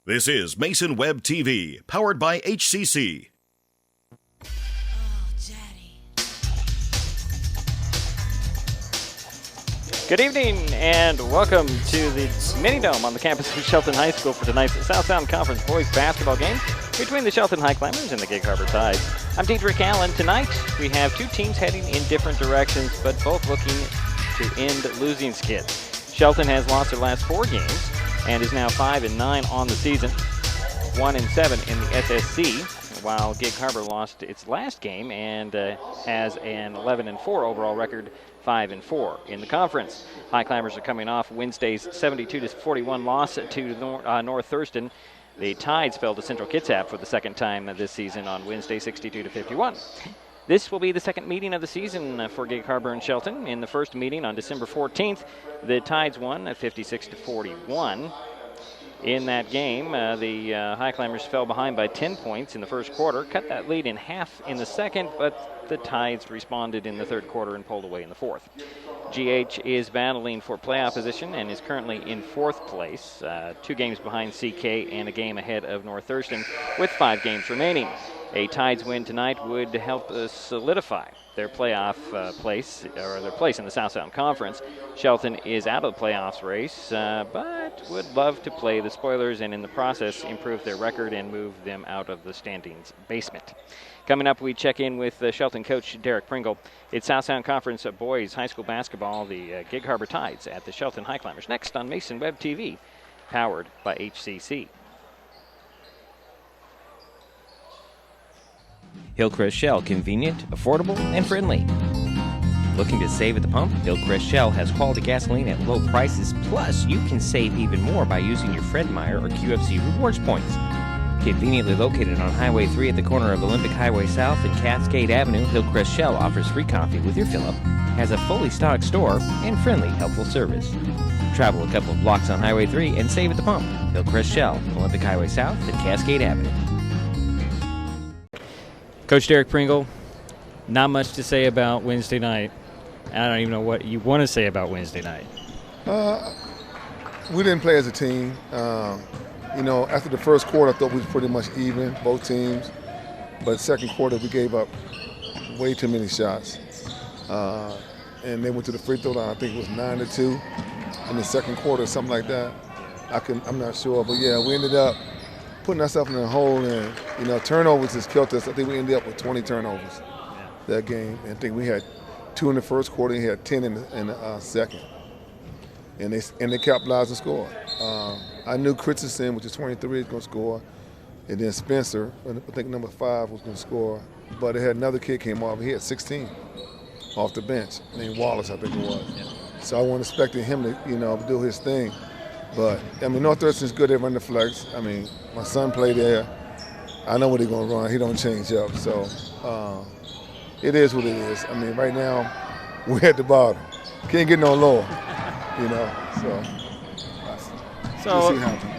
This is Mason Web TV, powered by HCC. Good evening and welcome to the Mini Dome on the campus of Shelton High School for tonight's South Sound Conference boys basketball game between the Shelton High Climbers and the Gig Harbor Tides. I'm Diedrich Allen. Tonight we have two teams heading in different directions, but both looking to end losing skids. Shelton has lost their last 4 games and is now 5-9 on the season, 1-7 in the SSC, while Gig Harbor lost its last game and has an 11-4 overall record, 5-4 in the conference. High Climbers are coming off Wednesday's 72-41 loss to North Thurston. The Tides fell to Central Kitsap for the second time this season on Wednesday, 62-51. This will be the second meeting of the season for Gig Harbor and Shelton. In the first meeting on December 14th, the Tides won at 56-41. In that game, the High Climbers fell behind by 10 points in the first quarter, cut that lead in half in the second, but the Tides responded in the third quarter and pulled away in the fourth. GH is battling for playoff position and is currently in 4th place, 2 games behind CK and a game ahead of North Thurston with 5 games remaining. A Tides win tonight would help solidify their playoff place, or their place in the South Sound Conference. Shelton is out of the playoffs race, but would love to play the spoilers and in the process improve their record and move them out of the standings basement. Coming up, we check in with Shelton coach Derek Pringle. It's South Sound Conference boys high school basketball, the Gig Harbor Tides at the Shelton High Climbers. Next on Mason Web TV, powered by HCC. Hillcrest Shell, convenient, affordable, and friendly. Looking to save at the pump? Hillcrest Shell has quality gasoline at low prices, plus you can save even more by using your Fred Meyer or QFC rewards points. Conveniently located on Highway 3 at the corner of Olympic Highway South and Cascade Avenue, Hillcrest Shell offers free coffee with your fill-up, has a fully stocked store, and friendly, helpful service. Travel a couple of blocks on Highway 3 and save at the pump. Hillcrest Shell, Olympic Highway South and Cascade Avenue. Coach Derek Pringle, not much to say about Wednesday night. I don't even know what you want to say about Wednesday night. We didn't play as a team. After the first quarter, I thought we was pretty much even, both teams. But second quarter, we gave up way too many shots. And they went to the free throw line. I think it was 9-2 in the second quarter, something like that. I'm not sure. But, yeah, we ended up putting ourselves in a hole. And, turnovers has killed us. I think we ended up with 20 turnovers that game. And I think we had 2 in the first quarter and had 10 in the second. And they capitalized and scored. I knew Christensen, which is 23, was going to score. And then Spencer, I think number 5, was going to score. But they had another kid came off. He had 16 off the bench, named Wallace, I think it was. Yeah. So I wasn't expecting him to, do his thing. But, North Thurston's good at running the flex. My son played there. I know what he's going to run. He don't change up. So it is what it is. Right now, we're at the bottom. Can't get no lower, So,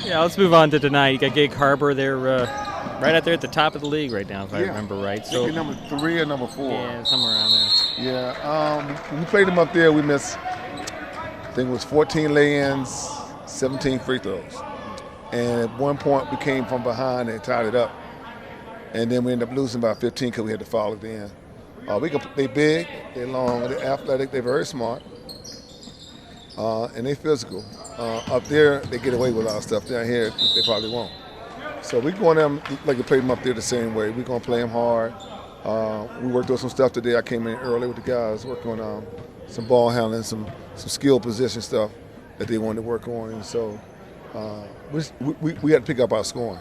let's move on to tonight. You got Gig Harbor. They're right out there at the top of the league right now, if I remember right. So number 3 or number 4. Yeah, somewhere around there. Yeah. When we played them up there, we missed, I think it was 14 lay-ins, 17 free throws. And at one point, we came from behind and tied it up. And then we ended up losing by 15 because we had to foul at the end. They big, they're long, they're athletic, they're very smart, and they physical. Up there, they get away with a lot of stuff. Down here, they probably won't. So we're going to them like we played them up there the same way. We're going to play them hard. We worked on some stuff today. I came in early with the guys, working on some ball handling, some skill position stuff that they wanted to work on. And so we had to pick up our scoring.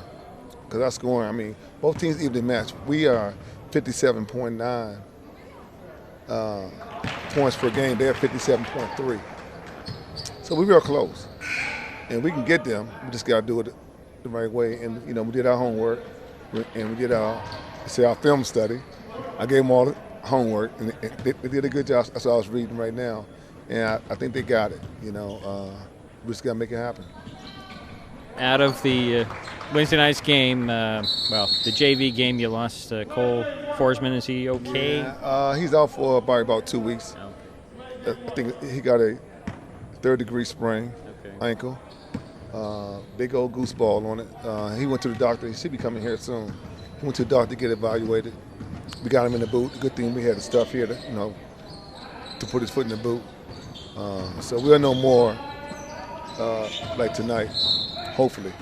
Because our scoring, both teams evenly matched. We are 57.9 points per game. They're 57.3. So we're real close. And we can get them. We just got to do it the right way. And, we did our homework. And we did our film study. I gave them all the homework. And they did a good job. That's what I was reading right now. And I think they got it. We just got to make it happen. Out of the Wednesday night's game, the JV game, you lost Cole Forsman. Is he okay? Yeah, he's out for probably about 2 weeks. Oh. I think he got a third-degree sprain ankle. Big old goose ball on it. He went to the doctor. He should be coming here soon. He went to the doctor to get evaluated. We got him in the boot. The good thing we had the stuff here to put his foot in the boot. So we'll know more like tonight, hopefully.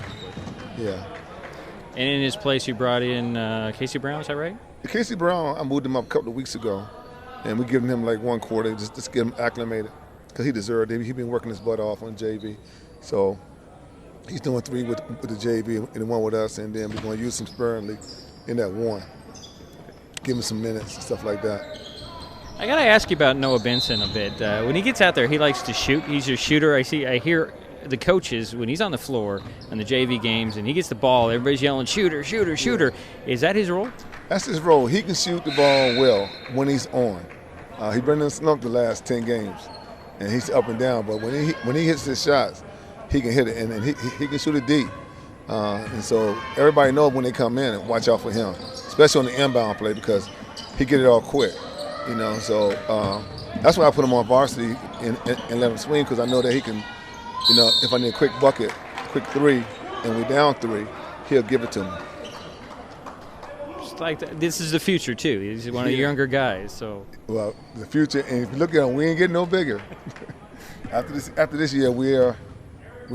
Yeah. And in his place, you brought in Casey Brown, is that right? Casey Brown, I moved him up a couple of weeks ago, and we're giving him like 1 quarter just to get him acclimated because he deserved it. He's been working his butt off on JV. So he's doing 3 with the JV and 1 with us, and then we're going to use him sparingly in that 1. Give him some minutes and stuff like that. I got to ask you about Noah Benson a bit. When he gets out there, he likes to shoot. He's a shooter. I hear the coaches, when he's on the floor in the JV games and he gets the ball, everybody's yelling, shooter, shooter, shooter. Is that his role? That's his role. He can shoot the ball well when he's on. He's been in slump the last 10 games, and he's up and down. But when he hits his shots, he can hit it, and he can shoot it deep. And so everybody knows when they come in and watch out for him, especially on the inbound play because he get it all quick. So that's why I put him on varsity and let him swing because I know that he can, if I need a quick bucket, quick 3, and we're down 3, he'll give it to me. This is the future too. He's one of the younger guys. So well, the future, and if you look at him, we ain't getting no bigger. after this year, we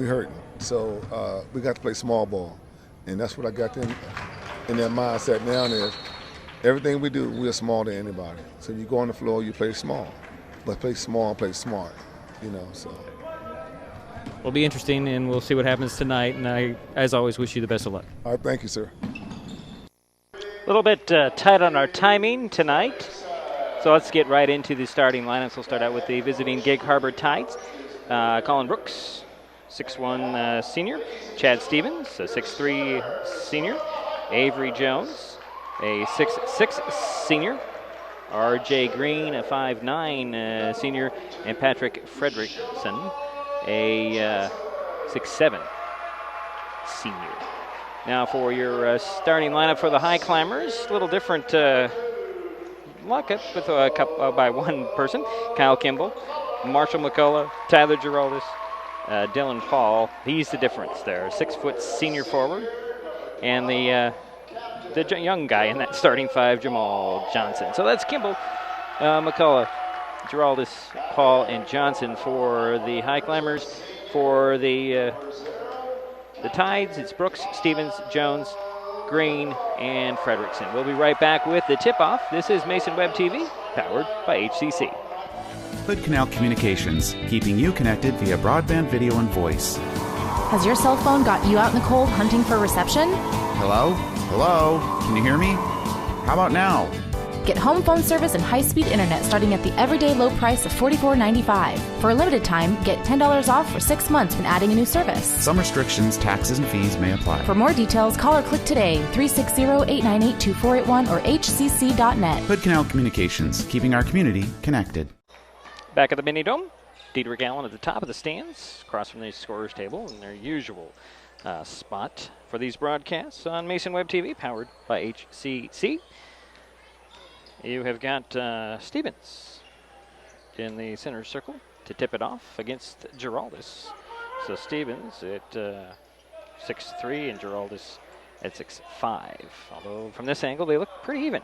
hurting. So we got to play small ball, and that's what I got in that mindset now. Is everything we do, we're small to anybody. So you go on the floor, you play small, but play small and play smart. So. It'll be interesting, and we'll see what happens tonight. And I, as always, wish you the best of luck. All right, thank you, sir. A little bit tight on our timing tonight, so let's get right into the starting lineups. We'll start out with the visiting Gig Harbor Tides. Colin Brooks, 6'1" senior. Chad Stevens, a 6'3" senior. Avery Jones, a 6'6" senior. R.J. Green, a 5'9" senior. And Patrick Fredrickson, a 6'7" senior. Now for your starting lineup for the High Climbers, a little different lockup with a couple by one person. Kyle Kimball, Marshall McCullough, Tyler Giraldus, Dylan Paul. He's the difference there. 6 foot senior forward. And the young guy in that starting 5, Jamal Johnson. So that's Kimball, McCullough, Giraldus, Paul, and Johnson for the High Climbers. For the Tides, it's Brooks, Stevens, Jones, Green, and Fredrickson. We'll be right back with the tip-off. This is Mason Web TV, powered by HCC. Hood Canal Communications, keeping you connected via broadband video and voice. Has your cell phone got you out in the cold hunting for reception? Hello? Hello? Can you hear me? How about now? Get home phone service and high-speed internet starting at the everyday low price of $44.95. For a limited time, get $10 off for 6 months when adding a new service. Some restrictions, taxes, and fees may apply. For more details, call or click today, 360-898-2481 or hcc.net. Hood Canal Communications, keeping our community connected. Back at the Mini Dome, Dietrich Allen at the top of the stands, across from the scorer's table in their usual spot for these broadcasts on Mason Web TV, powered by HCC. You have got Stevens in the center circle to tip it off against Giraldus. So Stevens at 6'3" and Giraldus at 6'5". Although from this angle they look pretty even.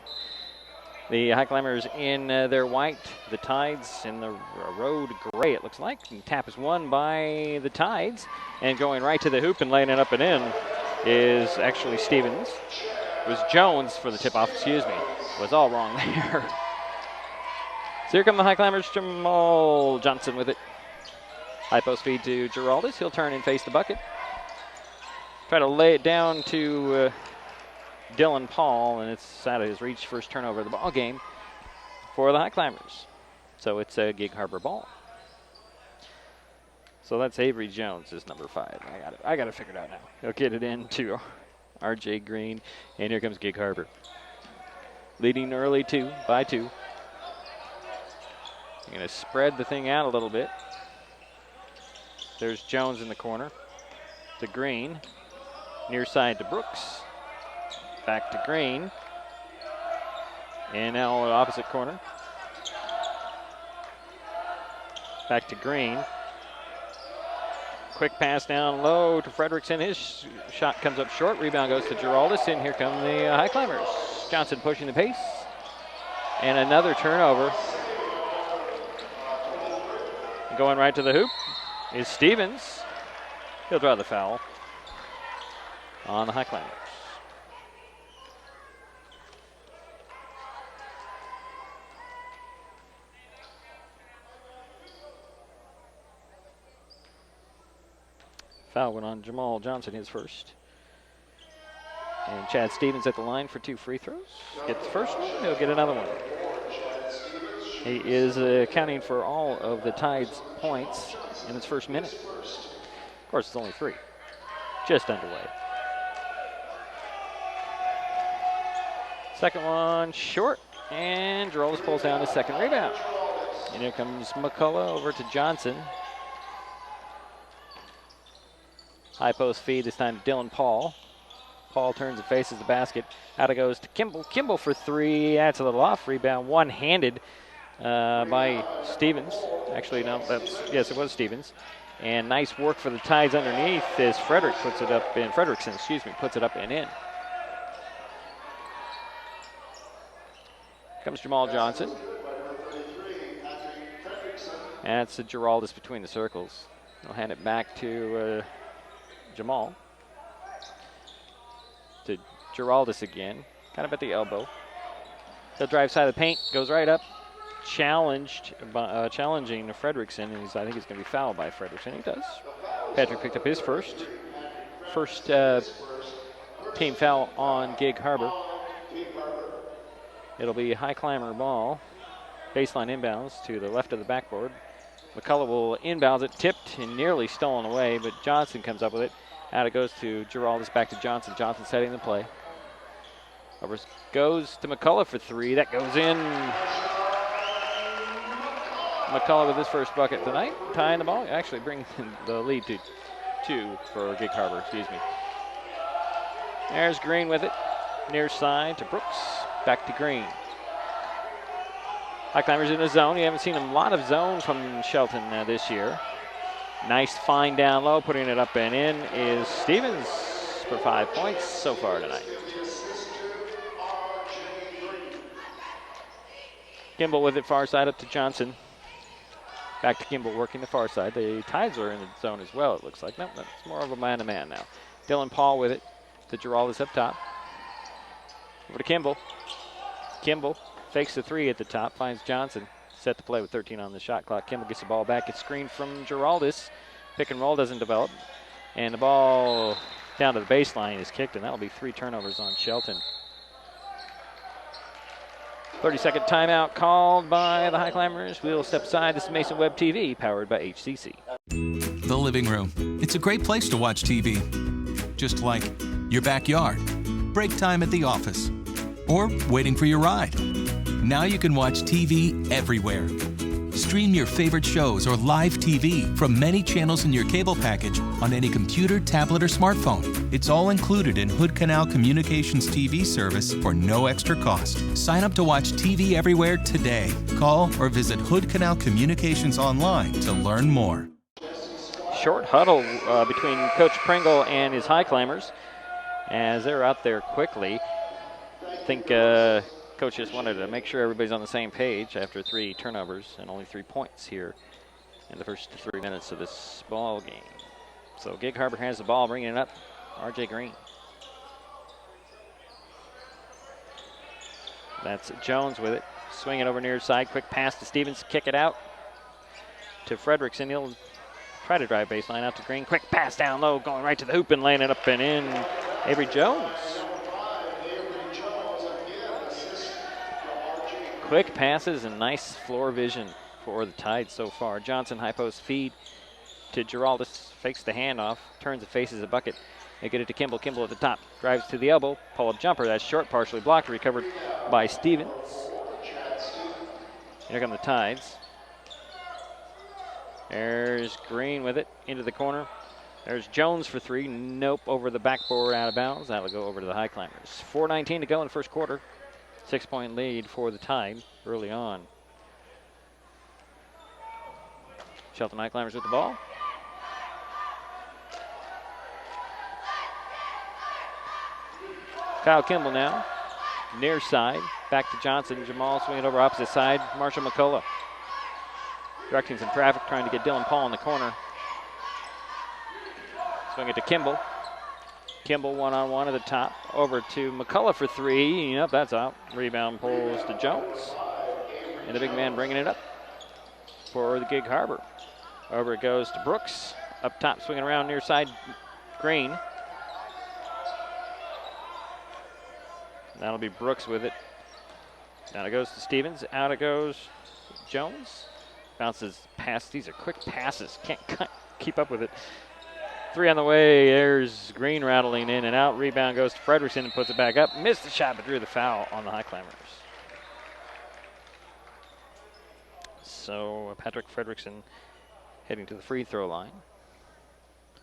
The High Climbers in their white, the Tides in the road gray, it looks like. And tap is won by the Tides. And going right to the hoop and laying it up and in is actually Stevens. It was Jones for the tip-off, excuse me. Was all wrong there. So here come the High Climbers. Jamal Johnson with it. High post feed to Giraldus. He'll turn and face the bucket. Try to lay it down to Dylan Paul, and it's out of his reach. First turnover of the ball game for the High Climbers. So it's a Gig Harbor ball. So that's Avery Jones is number 5. I got it figured out now. He'll get it into R.J. Green, and here comes Gig Harbor. Leading early by 2. You're going to spread the thing out a little bit. There's Jones in the corner to Green. Near side to Brooks. Back to Green. And now opposite corner. Back to Green. Quick pass down low to Frederickson. His shot comes up short. Rebound goes to Giraldus, and here come the High Climbers. Johnson pushing the pace. And another turnover. Going right to the hoop is Stevens. He'll draw the foul on the High Climbers. Foul went on Jamal Johnson, his first. And Chad Stevens at the line for 2 free throws. Gets the first one, he'll get another one. He is accounting for all of the Tide's points in his first minute. Of course, it's only 3. Just underway. Second one short, and Giraldus pulls down his second rebound. And here comes McCullough over to Johnson. High post feed, this time to Dylan Paul. Paul turns and faces the basket. Out it goes to Kimball. Kimball for 3. That's a little off rebound. One-handed by Stevens. Actually, no, yes, it was Stevens. And nice work for the Tides underneath as Frederickson puts it up and in. Comes Jamal Johnson. And it's Giraldus between the circles. He'll hand it back to Jamal. To Giraldus again, kind of at the elbow. He'll drive side of the paint, goes right up, challenging Frederickson, and I think he's going to be fouled by Frederickson. He does. Patrick picked up his first team foul on Gig Harbor. It'll be a High Climber ball, baseline inbounds to the left of the backboard. McCullough will inbounds it, tipped and nearly stolen away, but Johnson comes up with it. Out it goes to Giraldus, back to Johnson. Johnson setting the play. Over goes to McCullough for 3. That goes in. McCullough with his first bucket tonight, tying the ball. Actually brings the lead to 2 for Gig Harbor, excuse me. There's Green with it. Near side to Brooks. Back to Green. High Climbers in the zone. You haven't seen a lot of zone from Shelton this year. Nice find down low, putting it up and in is Stevens for 5 points so far tonight. Kimball with it far side up to Johnson. Back to Kimball working the far side. The Tides are in the zone as well, it looks like. No, that's more of a man-to-man now. Dylan Paul with it to Giraldus up top. Over to Kimball. Kimball fakes the 3 at the top, finds Johnson. Set to play with 13 on the shot clock. Kimball gets the ball back. It's screened from Giraldus. Pick and roll doesn't develop. And the ball down to the baseline is kicked, and that'll be 3 turnovers on Shelton. 30-second timeout called by the High Climbers. We'll step aside. This is Mason Web TV, powered by HCC. The living room. It's a great place to watch TV. Just like your backyard, break time at the office, or waiting for your ride. Now you can watch TV everywhere. Stream your favorite shows or live TV from many channels in your cable package on any computer, tablet, or smartphone. It's all included in Hood Canal Communications TV service for no extra cost. Sign up to watch TV everywhere today. Call or visit Hood Canal Communications online to learn more. Short huddle between Coach Pringle and his High Climbers as they're out there quickly. I think Coach just wanted to make sure everybody's on the same page after 3 turnovers and only 3 points here in the first 3 minutes of this ball game. So Gig Harbor has the ball, bringing it up. R.J. Green. That's Jones with it. Swing it over near side. Quick pass to Stevens. Kick it out to Frederickson. He'll try to drive baseline out to Green. Quick pass down low, going right to the hoop and laying it up and in. Avery Jones. Quick passes and nice floor vision for the Tide so far. Johnson high post feed to Giraldus, fakes the handoff, turns and faces the bucket. They get it to Kimball. Kimball at the top, drives to the elbow, pull-up jumper. That's short, partially blocked, recovered by Stevens. Here come the Tides. There's Green with it into the corner. There's Jones for 3. Nope, over the backboard, out of bounds. That'll go over to the High Climbers. 4:19 to go in the first quarter. 6-point lead for the Tide early on. Shelton High Climbers with the ball. Kyle Kimball now, near side, back to Johnson. Jamal swinging over opposite side. Marshall McCullough directing some traffic, trying to get Dylan Paul in the corner. Swing it to Kimball. Kimball one-on-one at the top. Over to McCullough for three. Yep, that's out. Rebound pulls to Jones. And the big man bringing it up for the Gig Harbor. Over it goes to Brooks. Up top, swinging around near side, Green. That'll be Brooks with it. Down it goes to Stevens. Out it goes Jones. Bounces past. These are quick passes. Can't keep up with it. Three on the way. There's Green rattling in and out. Rebound goes to Frederickson and puts it back up. Missed the shot, but drew the foul on the High Climbers. So Patrick Frederickson heading to the free throw line. I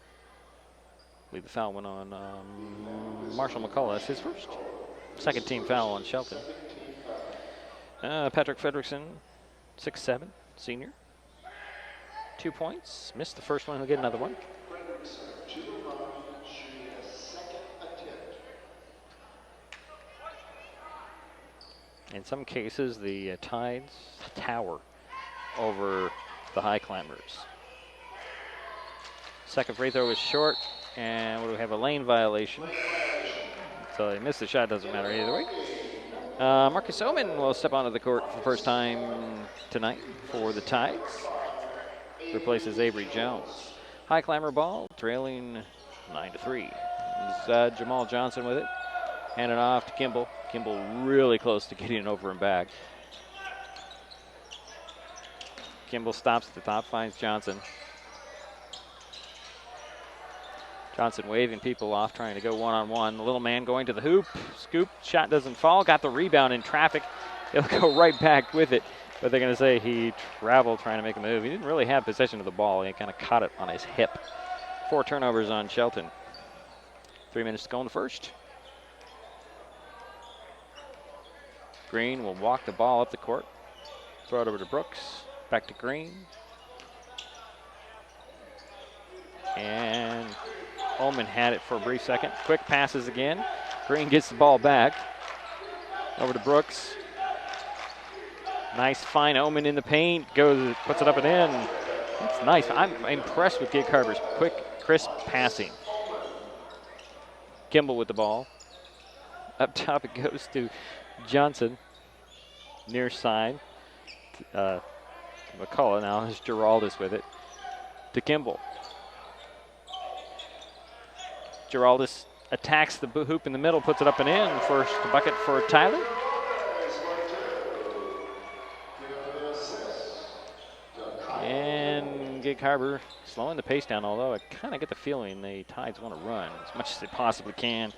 believe the foul went on Marshall McCullough. That's his first. Second team foul on Shelton. Patrick Frederickson, 6'7", senior. 2 points. Missed the first one. He'll get another one. In some cases, the Tides tower over the High Climbers. Second free throw is short, and we have a lane violation. So he missed the shot, doesn't matter either way. Marcus Oman will step onto the court for the first time tonight for the Tides. Replaces Avery Jones. High Climber ball, trailing 9-3. Jamal Johnson with it. Hand it off to Kimball. Kimball really close to getting it over and back. Kimball stops at the top, finds Johnson. Johnson waving people off, trying to go one-on-one. The little man going to the hoop. Scoop, shot doesn't fall. Got the rebound in traffic. He'll go right back with it. But they're going to say he traveled trying to make a move. He didn't really have possession of the ball. He kind of caught it on his hip. 4 turnovers on Shelton. 3 minutes to go in the first. Green will walk the ball up the court. Throw it over to Brooks. Back to Green. And Ullman had it for a brief second. Quick passes again. Green gets the ball back. Over to Brooks. Nice fine Ullman in the paint. Goes, puts it up and in. That's nice. I'm impressed with Gig Harbor's quick, crisp passing. Kimball with the ball. Up top it goes to Johnson. Near side. McCullough now has Giraldus with it. To Kimball. Giraldus attacks the hoop in the middle, puts it up and in. First bucket for Tyler. And Gig Harbor slowing the pace down, although I kind of get the feeling the Tides want to run as much as they possibly can.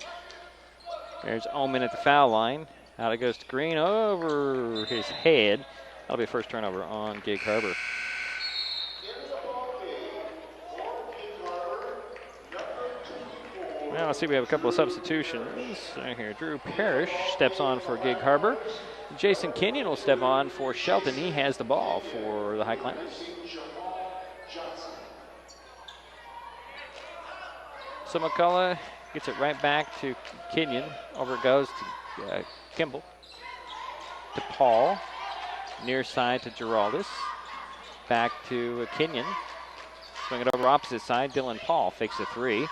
There's Ullman at the foul line. Out it goes to Green over his head. That'll be a first turnover on Gig Harbor. Now let's see, we have a couple of substitutions right here. Drew Parrish steps on for Gig Harbor. Jason Kenyon will step on for Shelton. He has the ball for the High Climbers. So McCullough gets it right back to Kenyon. Over it goes to Kimball. To Paul. Near side to Giraldus. Back to Kenyon. Swing it over opposite side. Dylan Paul fakes a three.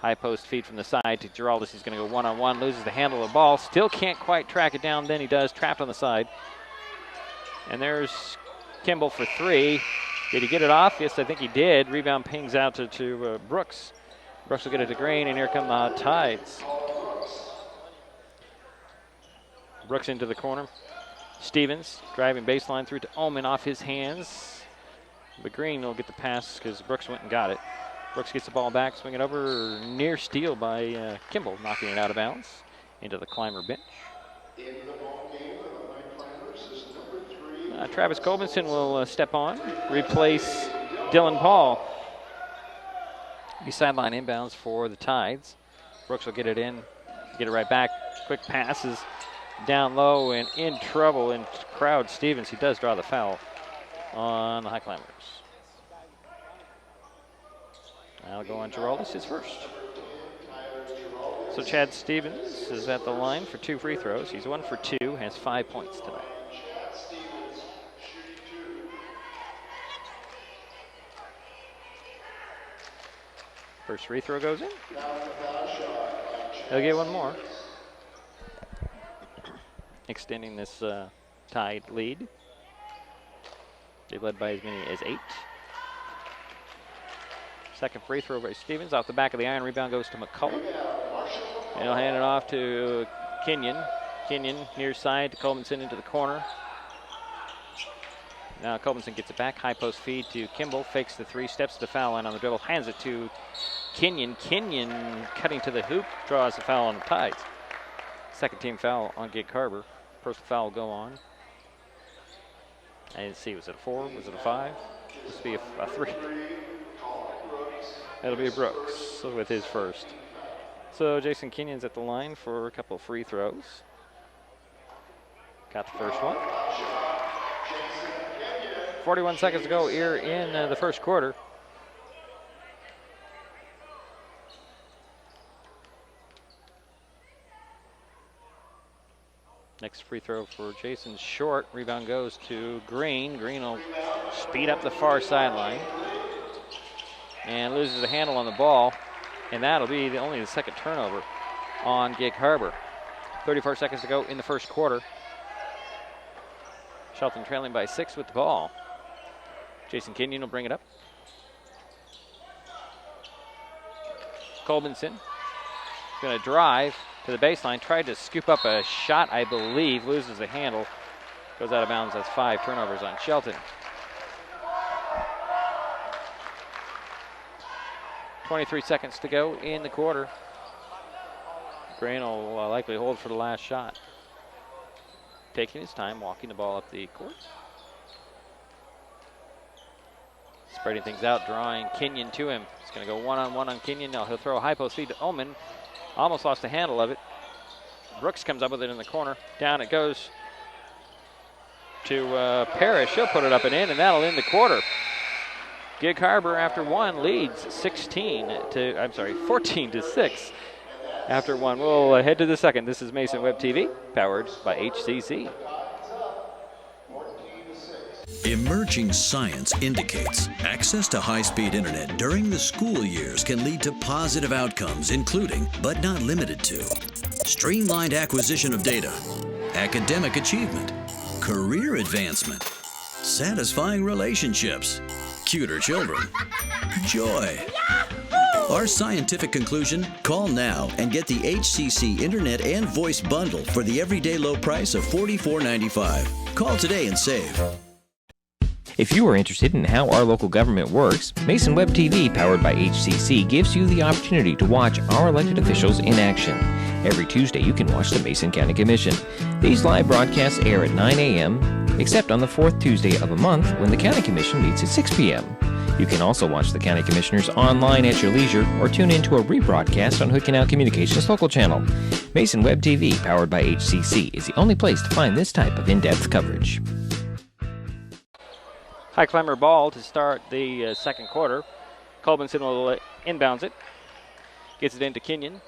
High post feed from the side to Giraldus. He's going to go one-on-one. Loses the handle of the ball. Still can't quite track it down. Then he does. Trapped on the side. And there's Kimball for three. Did he get it off? Yes, I think he did. Rebound pings out to Brooks. Brooks will get it to Green, and here come the Tides. Brooks into the corner. Stevens driving baseline through to Ullman off his hands. But Green will get the pass because Brooks went and got it. Brooks gets the ball back, swing it over, near steal by Kimball, knocking it out of bounds into the Climber bench. Travis Colbinson will step on, replace Dylan Paul. He sideline inbounds for the Tides. Brooks will get it in, get it right back. Quick passes down low and in trouble in crowd Stevens. He does draw the foul on the High Climbers. That'll go on Giraldus, his first. So Chad Stevens is at the line for 2 free throws. He's 1 for 2, has 5 points tonight. First free throw goes in. He'll get one more. Extending this tied lead. They led by as many as 8. Second free throw by Stevens off the back of the iron. Rebound goes to McCullough. And he'll hand it off to Kenyon. Kenyon near side to Colmanson into the corner. Now Colmanson gets it back. High post feed to Kimball. Fakes the 3, steps to the foul line on the dribble. Hands it to Kenyon. Kenyon cutting to the hoop. Draws the foul on the Tides. Second team foul on Gig Harbor. Personal foul will go on. I didn't see. Was it a 4? Was it a 5? Must be a 3. That'll be Brooks with his first. So Jason Kenyon's at the line for a couple of free throws. Got the first one. 41 seconds to go here in the first quarter. Next free throw for Jason, short. Rebound goes to Green. Green will speed up the far sideline and loses the handle on the ball, and that'll be only the second turnover on Gig Harbor. 34 seconds to go in the first quarter. Shelton trailing by 6 with the ball. Jason Kenyon will bring it up. Colbinson going to drive to the baseline, tried to scoop up a shot, I believe, loses the handle, goes out of bounds. That's 5 turnovers on Shelton. 23 seconds to go in the quarter. Green will likely hold for the last shot. Taking his time, walking the ball up the court. Spreading things out, drawing Kenyon to him. He's going to go one-on-one on Kenyon. Now he'll throw a high post feed to Ullman. Almost lost the handle of it. Brooks comes up with it in the corner. Down it goes to Parrish. He'll put it up and in, and that'll end the quarter. Gig Harbor after 1 leads 14 to 6 after 1. We'll head to the second. This is Mason Web TV, powered by HCC. Emerging science indicates access to high-speed internet during the school years can lead to positive outcomes, including, but not limited to, streamlined acquisition of data, academic achievement, career advancement, satisfying relationships, cuter children, joy. Our scientific conclusion? Call now and get the HCC Internet and Voice Bundle for the everyday low price of $44.95. Call today and save. If you are interested in how our local government works, Mason Web TV, powered by HCC, gives you the opportunity to watch our elected officials in action. Every Tuesday, you can watch the Mason County Commission. These live broadcasts air at 9 a.m., except on the 4th Tuesday of a month when the County Commission meets at 6 p.m. You can also watch the County Commissioners online at your leisure or tune into a rebroadcast on Hood Canal Communications local channel. Mason Web TV, powered by HCC, is the only place to find this type of in-depth coverage. High climber ball to start the second quarter. Colbinson will inbounds it. Gets it into Kenyon.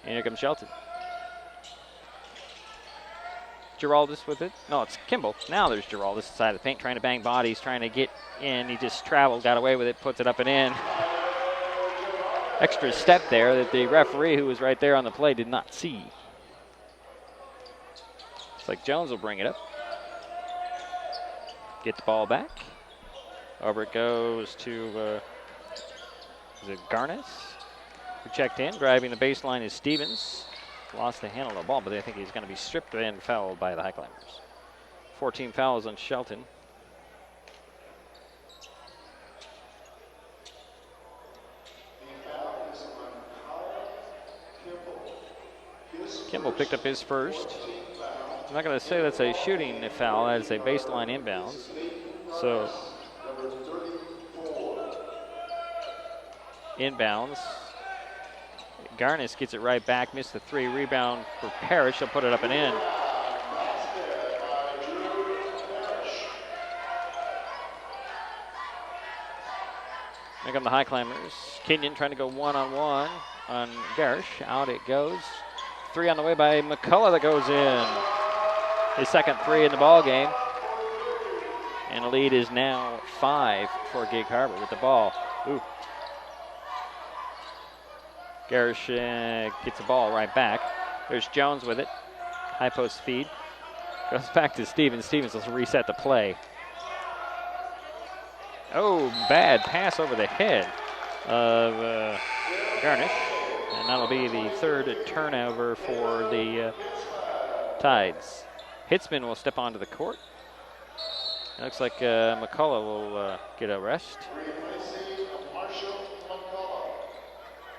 And here comes Shelton. Giraldus with it. No, it's Kimball. Now there's Giraldus inside the paint trying to bang bodies, trying to get in. He just traveled, got away with it, puts it up and in. Extra step there that the referee, who was right there on the play, did not see. It's like Jones will bring it up. Get the ball back. Over it goes to is it Garnis, who checked in. Driving the baseline is Stevens. Lost the handle of the ball, but I think he's going to be stripped and fouled by the High Climbers. 14 fouls on Shelton. Kimball picked up his first. I'm not going to say that's a shooting foul, that's a baseline inbounds. So, inbounds. Garnis gets it right back, missed the 3. Rebound for Parrish. He'll put it up and in. Here come the high climbers. Kenyon trying to go one-on-one on Garish. Out it goes. 3 on the way by McCullough that goes in. His second 3 in the ball game. And the lead is now 5 for Gig Harbor with the ball. Ooh. Garish gets the ball right back. There's Jones with it. High post feed. Goes back to Stevens. Stevens will reset the play. Oh, bad pass over the head of Garnish. And that'll be the 3rd turnover for the Tides. Hitzman will step onto the court. It looks like McCullough will get a rest.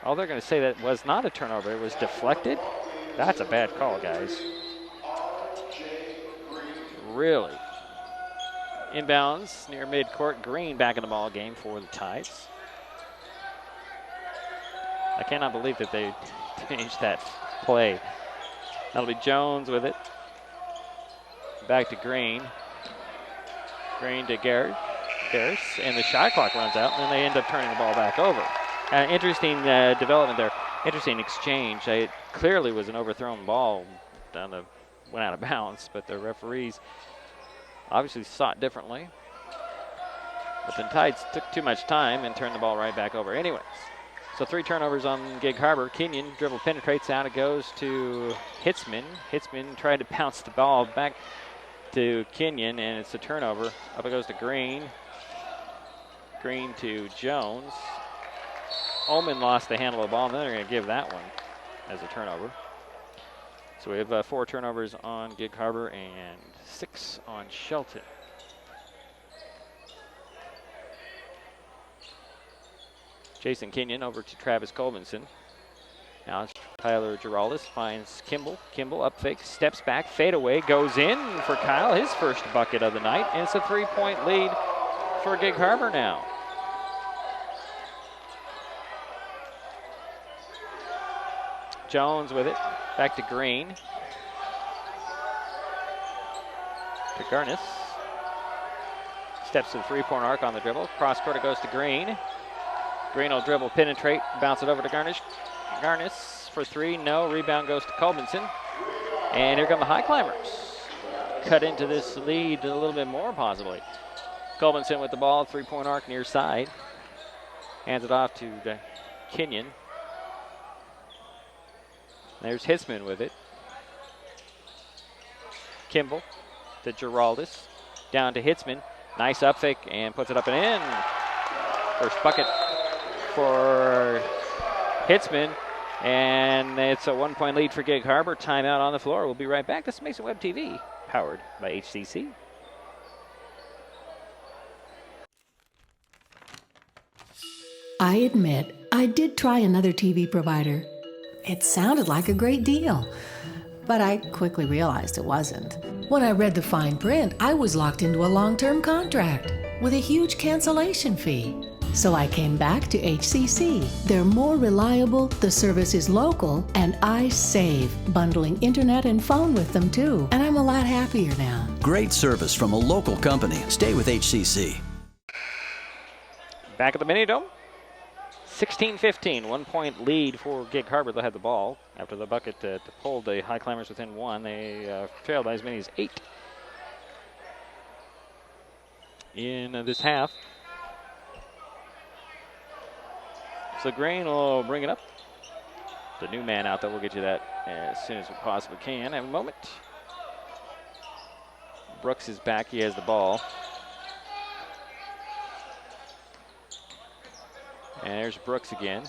Oh, they're going to say that was not a turnover. It was deflected. That's a bad call, guys. Really. Inbounds near midcourt. Green back in the ball game for the Tides. I cannot believe that they changed that play. That'll be Jones with it. Back to Green. Green to Garris, and the shot clock runs out, and then they end up turning the ball back over. Interesting development there. Interesting exchange. It clearly was an overthrown ball. Went out of bounds, but the referees obviously saw it differently. But the Tides took too much time and turned the ball right back over anyways. So 3 turnovers on Gig Harbor. Kenyon dribble penetrates out. It goes to Hitzman. Hitzman tried to bounce the ball back to Kenyon, and it's a turnover. Up it goes to Green. Green to Jones. Ullman lost the handle of the ball, and then they're going to give that one as a turnover. So we have 4 turnovers on Gig Harbor and 6 on Shelton. Jason Kenyon over to Travis Colvinson. Now it's Tyler Giraldus finds Kimball. Kimball up fake, steps back, fade away, goes in for Kyle, his first bucket of the night, and it's a 3-point lead for Gig Harbor now. Jones with it, back to Green. To Garnis. Steps to the 3-point arc on the dribble. Cross court it goes to Green. Green will dribble, penetrate, bounce it over to Garnish. Garnis for 3, no. Rebound goes to Colbinson. And here come the high climbers. Cut into this lead a little bit more, possibly. Colbinson with the ball, 3-point arc near side. Hands it off to Kenyon. There's Hitzman with it. Kimball to Giraldus. Down to Hitzman. Nice up fake and puts it up and in. First bucket for Hitzman. And it's a 1-point lead for Gig Harbor. Timeout on the floor. We'll be right back. This is Mason Web TV, powered by HCC. I admit, I did try another TV provider. It sounded like a great deal, but I quickly realized it wasn't. When I read the fine print, I was locked into a long-term contract with a huge cancellation fee. So I came back to HCC. They're more reliable, the service is local, and I save, bundling internet and phone with them too. And I'm a lot happier now. Great service from a local company. Stay with HCC. Back at the Mini Dome. 16-15, 1-point lead for Gig Harbor. They'll have the ball after the bucket to pull the high climbers within 1. They trailed by as many as 8 in this half. So Green will bring it up. The new man out there, we'll get you that as soon as we possibly can. Have a moment. Brooks is back. He has the ball. And there's Brooks again.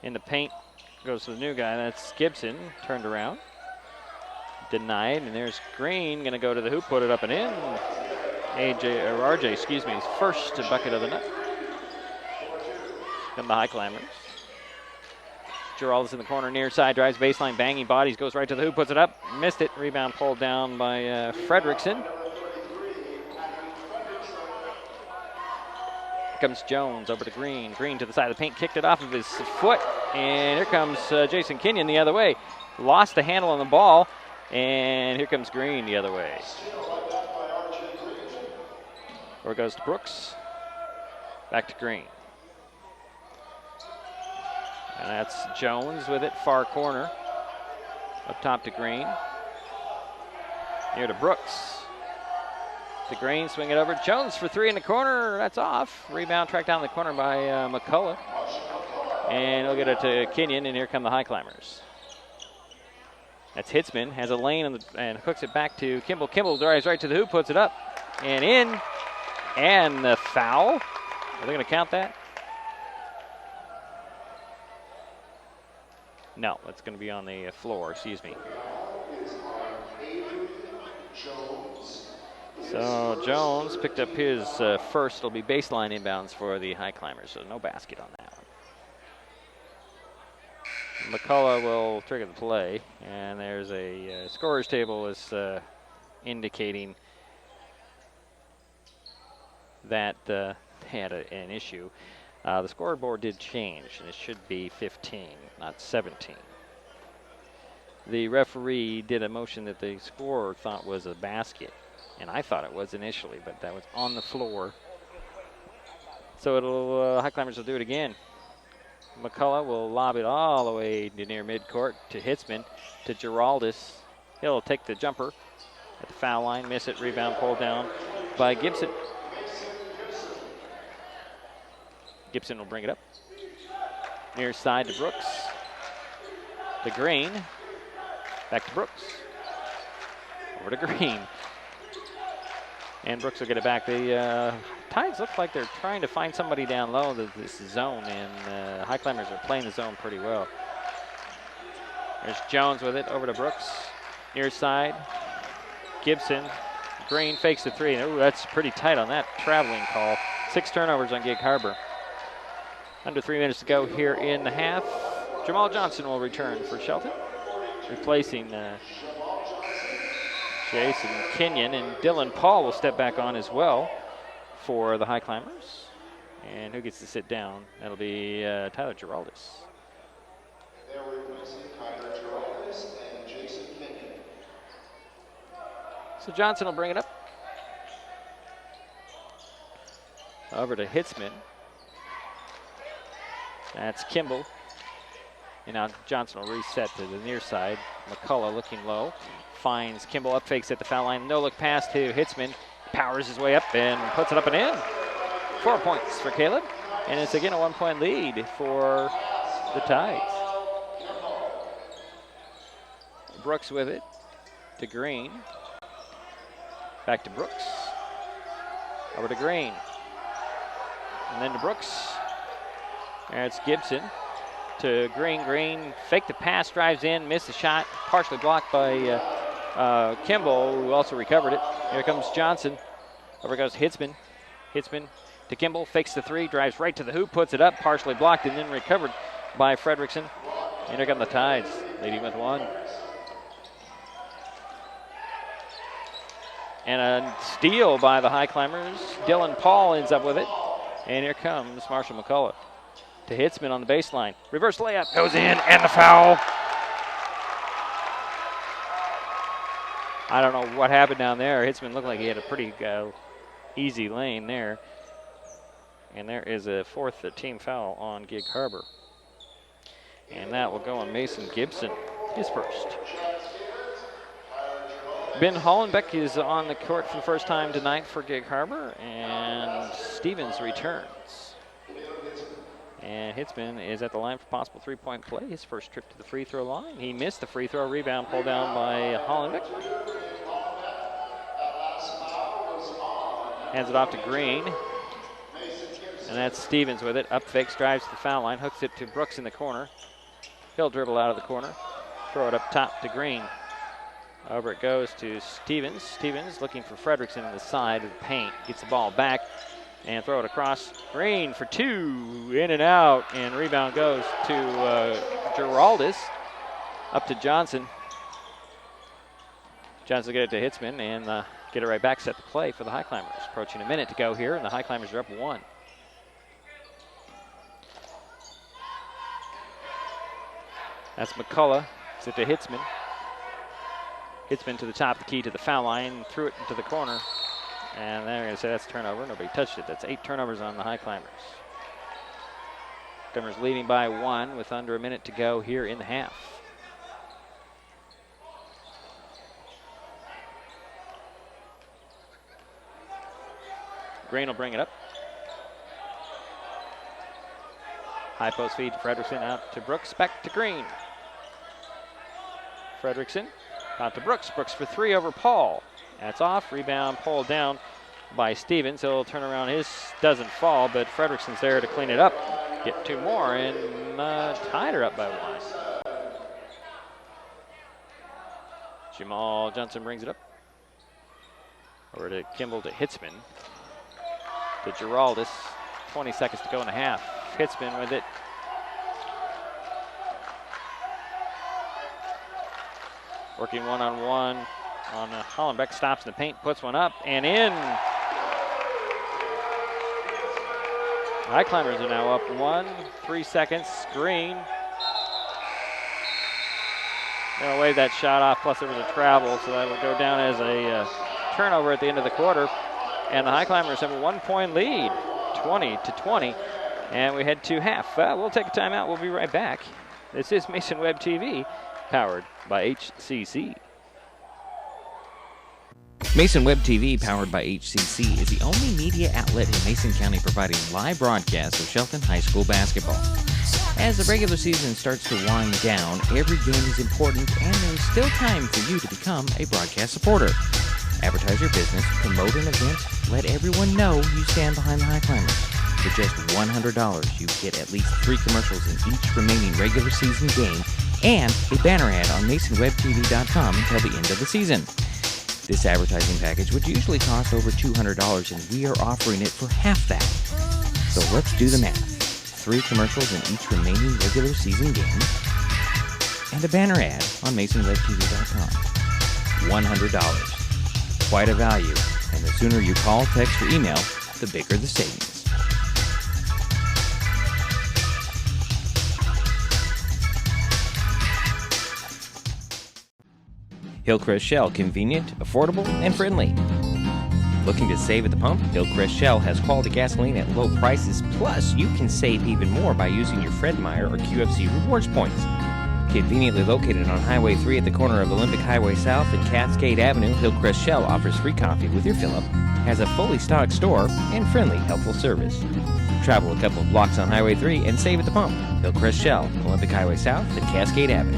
In the paint goes to the new guy. That's Gibson. Turned around. Denied. And there's Green. Going to go to the hoop. Put it up and in. RJ, excuse me, his first bucket of the night. Come the high climbers. Giraldus in the corner near side. Drives baseline. Banging bodies. Goes right to the hoop. Puts it up. Missed it. Rebound pulled down by Fredrickson. Comes Jones over to Green. Green to the side of the paint, kicked it off of his foot, and here comes Jason Kenyon the other way. Lost the handle on the ball, and here comes Green the other way. Over goes to Brooks. Back to Green. And that's Jones with it, far corner. Up top to Green. Near to Brooks. To Green, swing it over. Jones for three in the corner. That's off. Rebound tracked down the corner by McCullough. And he'll get it to Kenyon, and here come the High Climbers. That's Hitzman, has a lane and hooks it back to Kimball. Kimball drives right to the hoop, puts it up and in. And the foul. Are they going to count that? No, it's going to be on the floor, excuse me. So Jones picked up his first. It'll be baseline inbounds for the High Climbers, so no basket on that one. McCullough will trigger the play, and there's a scorer's table is indicating that they had an issue. The scoreboard did change, and it should be 15, not 17. The referee did a motion that the scorer thought was a basket, and I thought it was initially, but that was on the floor. So it'll High Climbers will do it again. McCullough will lob it all the way to near midcourt to Hitzman, to Giraldus. He'll take the jumper at the foul line, miss it, rebound pulled down by Gibson. Gibson will bring it up. Near side to Brooks. To Green. Back to Brooks. Over to Green. And Brooks will get it back. The Tides look like they're trying to find somebody down low in this zone, and High Climbers are playing the zone pretty well. There's Jones with it, over to Brooks. Near side, Gibson. Green fakes the three. Ooh, that's pretty tight on that traveling call. 6 turnovers on Gig Harbor. Under 3 minutes to go here in the half. Jamal Johnson will return for Shelton, replacing Jason Kenyon, and Dylan Paul will step back on as well for the High Climbers. And who gets to sit down? That'll be Tyler Giraldus. They're replacing Tyler Giraldus and Jason Kenyon. So Johnson will bring it up. Over to Hitzman. That's Kimball. And now Johnson will reset to the near side. McCullough looking low. Finds Kimball, up fakes at the foul line. No look pass to Hitzman. Powers his way up and puts it up and in. 4 points for Caleb. And it's again a 1-point lead for the Tides. Brooks with it to Green. Back to Brooks. Over to Green. And then to Brooks. And it's Gibson to Green. Green faked the pass, drives in, missed the shot, partially blocked by Kimball, who also recovered it. Here comes Johnson. Over goes Hitzman. Hitzman to Kimball, fakes the three, drives right to the hoop, puts it up, partially blocked, and then recovered by Fredrickson. And here come the Tides, leading with 1. And a steal by the High Climbers. Dylan Paul ends up with it. And here comes Marshall McCullough to Hitzman on the baseline. Reverse layup goes in, and the foul. I don't know what happened down there. Hitzman looked like he had a pretty easy lane there. And there is a 4th team foul on Gig Harbor. And that will go on Mason Gibson, his first. Ben Hollenbeck is on the court for the first time tonight for Gig Harbor, and Stevens returns. And Hitzman is at the line for possible 3-point play. His first trip to the free throw line. He missed the free throw. Rebound pulled down by Hollenbeck. Hands it off to Green. And that's Stevens with it. Up fakes, drives to the foul line, hooks it to Brooks in the corner. He'll dribble out of the corner. Throw it up top to Green. Over it goes to Stevens. Stevens looking for Fredrickson in the side of the paint. Gets the ball back and throw it across. Green for 2. In and out. And rebound goes to Giraldus. Up to Johnson. Johnson will get it to Hitzman and get it right back. Set the play for the High Climbers. Approaching a minute to go here, and the High Climbers are up 1. That's McCullough. Set to Hitzman. Hitzman to the top of the key to the foul line. Threw it into the corner. And they're going to say that's a turnover. Nobody touched it. That's 8 turnovers on the High Climbers. Climbers leading by 1 with under a minute to go here in the half. Green will bring it up. High post feed to Fredrickson, out to Brooks, back to Green. Fredrickson out to Brooks. Brooks for 3 over Paul. That's off. Rebound pulled down by Stevens. He'll turn around. His doesn't fall, but Fredrickson's there to clean it up. Get 2 more and tied her up by 1. Jamal Johnson brings it up. Over to Kimball to Hitzman. To Giraldus. 20 seconds to go in the half. Hitzman with it. Working one-on-one on Hollenbeck. Stops in the paint, puts one up and in. High Climbers are now up 1. 3 seconds. Green. They'll wave that shot off, plus there was a travel, so that will go down as a turnover at the end of the quarter. And the High Climbers have a 1-point lead, 20-20. And we head to half. We'll take a timeout. We'll be right back. This is Mason Web TV, powered by HCC. Mason Web TV, powered by HCC, is the only media outlet in Mason County providing live broadcasts of Shelton High School basketball. As the regular season starts to wind down, every game is important, and there is still time for you to become a broadcast supporter. Advertise your business, promote an event, let everyone know you stand behind the High Climbers. For just $100, you get at least 3 commercials in each remaining regular season game and a banner ad on MasonWebTV.com until the end of the season. This advertising package would usually cost over $200, and we are offering it for half that. So let's do the math. 3 commercials in each remaining regular season game and a banner ad on MasonWebTV.com. $100. Quite a value, and the sooner you call, text, or email, the bigger the savings. Hillcrest Shell, convenient, affordable, and friendly. Looking to save at the pump? Hillcrest Shell has quality gasoline at low prices, plus you can save even more by using your Fred Meyer or QFC rewards points. Conveniently located on Highway 3 at the corner of Olympic Highway South and Cascade Avenue, Hillcrest Shell offers free coffee with your fill-up, has a fully stocked store, and friendly, helpful service. Travel a couple of blocks on Highway 3 and save at the pump. Hillcrest Shell, Olympic Highway South and Cascade Avenue.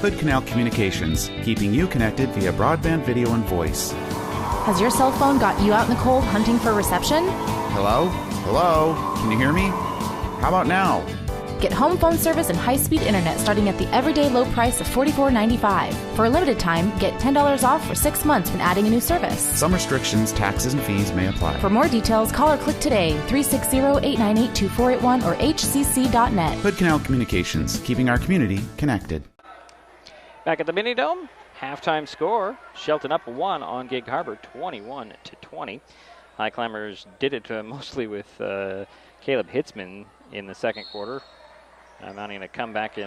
Hood Canal Communications, keeping you connected via broadband video and voice. Has your cell phone got you out in the cold hunting for reception? Hello? Hello? Can you hear me? How about now? Get home phone service and high-speed internet starting at the everyday low price of $44.95. For a limited time, get $10 off for 6 months when adding a new service. Some restrictions, taxes, and fees may apply. For more details, call or click today, 360-898-2481 or hcc.net. Hood Canal Communications, keeping our community connected. Back at the Mini Dome, halftime score. Shelton up 1 on Gig Harbor, 21-20. High Climbers did it mostly with Caleb Hitzman in the second quarter, mounting a comeback. They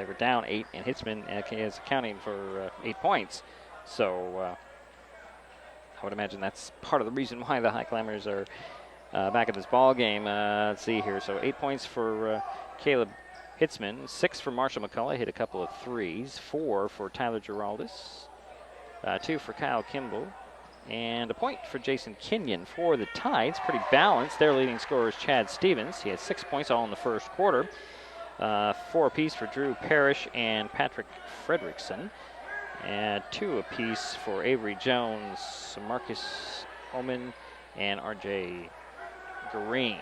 were down 8, and Hitzman is accounting for 8 points. So I would imagine that's part of the reason why the High Climbers are back at this ball game. Let's see here. So 8 points for Caleb Hitzman, 6 for Marshall McCullough, hit a couple of threes, 4 for Tyler Giraldus, 2 for Kyle Kimball, and a point for Jason Kenyon for the Tides. Pretty balanced. Their leading scorer is Chad Stevens. He had 6 points all in the first quarter. 4 apiece for Drew Parrish and Patrick Fredrickson. And 2 apiece for Avery Jones, Marcus Oman, and R.J. Green.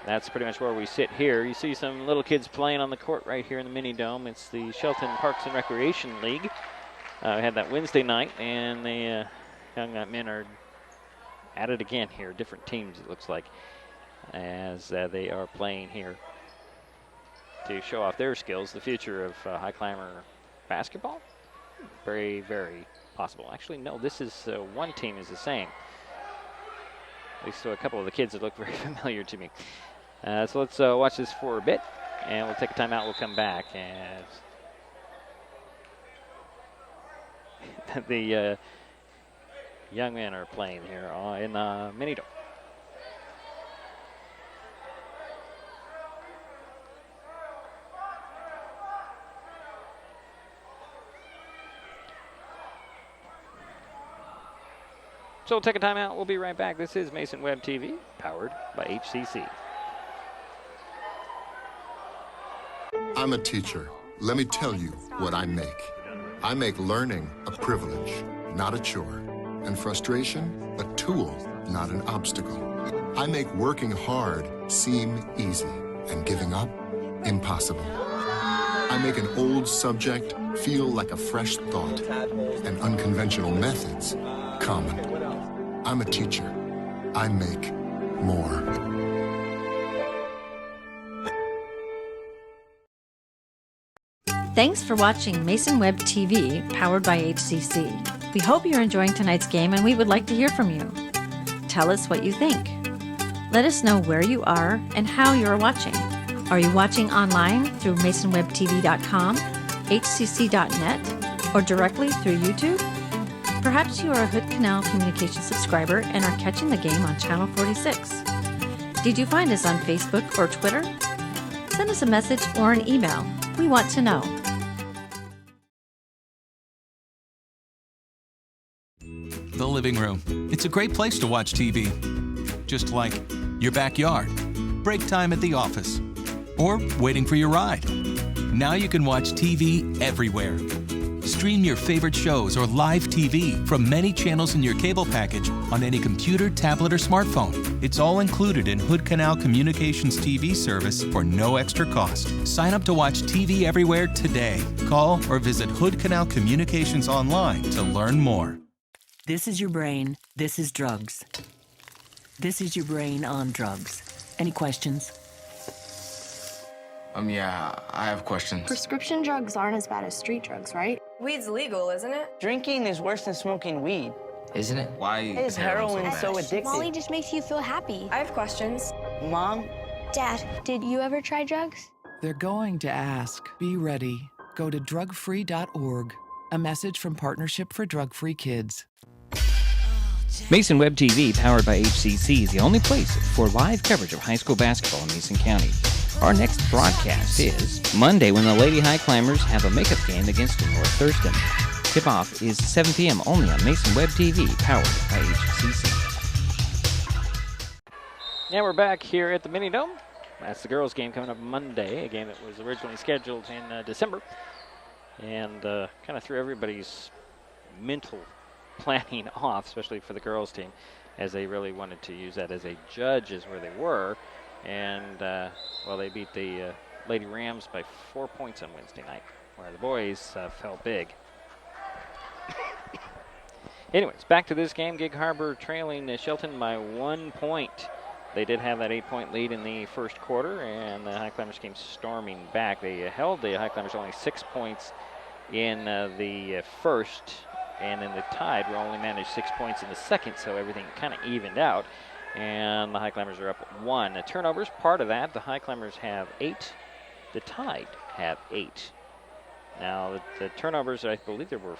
That's pretty much where we sit here. You see some little kids playing on the court right here in the Mini Dome. It's the Shelton Parks and Recreation League. We had that Wednesday night, and the young men are at it again here. Different teams, it looks like, as they are playing here to show off their skills. The future of High Climber basketball? Very, very possible. Actually, no, this is one team is the same. At least a couple of the kids that look very familiar to me. So let's watch this for a bit, and we'll take a timeout. We'll come back. And the young men are playing here in the mini dome. So we'll take a timeout. We'll be right back. This is Mason Web TV, powered by HCC. I'm a teacher. Let me tell you what I make. I make learning a privilege, not a chore, and frustration a tool, not an obstacle. I make working hard seem easy and giving up impossible. I make an old subject feel like a fresh thought and unconventional methods common. I'm a teacher. I make more. Thanks for watching Mason Web TV, powered by HCC. We hope you're enjoying tonight's game, and we would like to hear from you. Tell us what you think. Let us know where you are and how you are watching. Are you watching online through masonwebtv.com, hcc.net, or directly through YouTube? Perhaps you are a Hood Canal Communications subscriber and are catching the game on Channel 46. Did you find us on Facebook or Twitter? Send us a message or an email. We want to know. The living room. It's a great place to watch TV. Just like your backyard, break time at the office, or waiting for your ride. Now you can watch TV everywhere. Stream your favorite shows or live TV from many channels in your cable package on any computer, tablet, or smartphone. It's all included in Hood Canal Communications TV service for no extra cost. Sign up to watch TV everywhere today. Call or visit Hood Canal Communications online to learn more. This is your brain. This is drugs. This is your brain on drugs. Any questions? Yeah, I have questions. Prescription drugs aren't as bad as street drugs, right? Weed's legal, isn't it? Drinking is worse than smoking weed. Isn't it? Why is heroin so addictive? Molly just makes you feel happy. I have questions. Mom? Dad, did you ever try drugs? They're going to ask. Be ready. Go to drugfree.org. A message from Partnership for Drug-Free Kids. Mason Web TV, powered by HCC, is the only place for live coverage of high school basketball in Mason County. Our next broadcast is Monday when the Lady High Climbers have a makeup game against North Thurston. Tip-off is 7 p.m. only on Mason Web TV, powered by HCC. Yeah, we're back here at the Mini Dome. That's the girls' game coming up Monday, a game that was originally scheduled in December. And kind of threw everybody's mental planning off, especially for the girls' team, as they really wanted to use that as a judge as where they were. And, well, they beat the Lady Rams by 4 points on Wednesday night, where the boys fell big. Anyways, back to this game. Gig Harbor trailing Shelton by 1 point. They did have that 8-point lead in the first quarter, and the High Climbers came storming back. They held the High Climbers only 6 points in the first, and in the Tide were only managed 6 points in the second, so everything kind of evened out. And the High Climbers are up 1. The turnovers, part of that. The High Climbers have 8. The Tide have 8. Now, the turnovers, I believe there were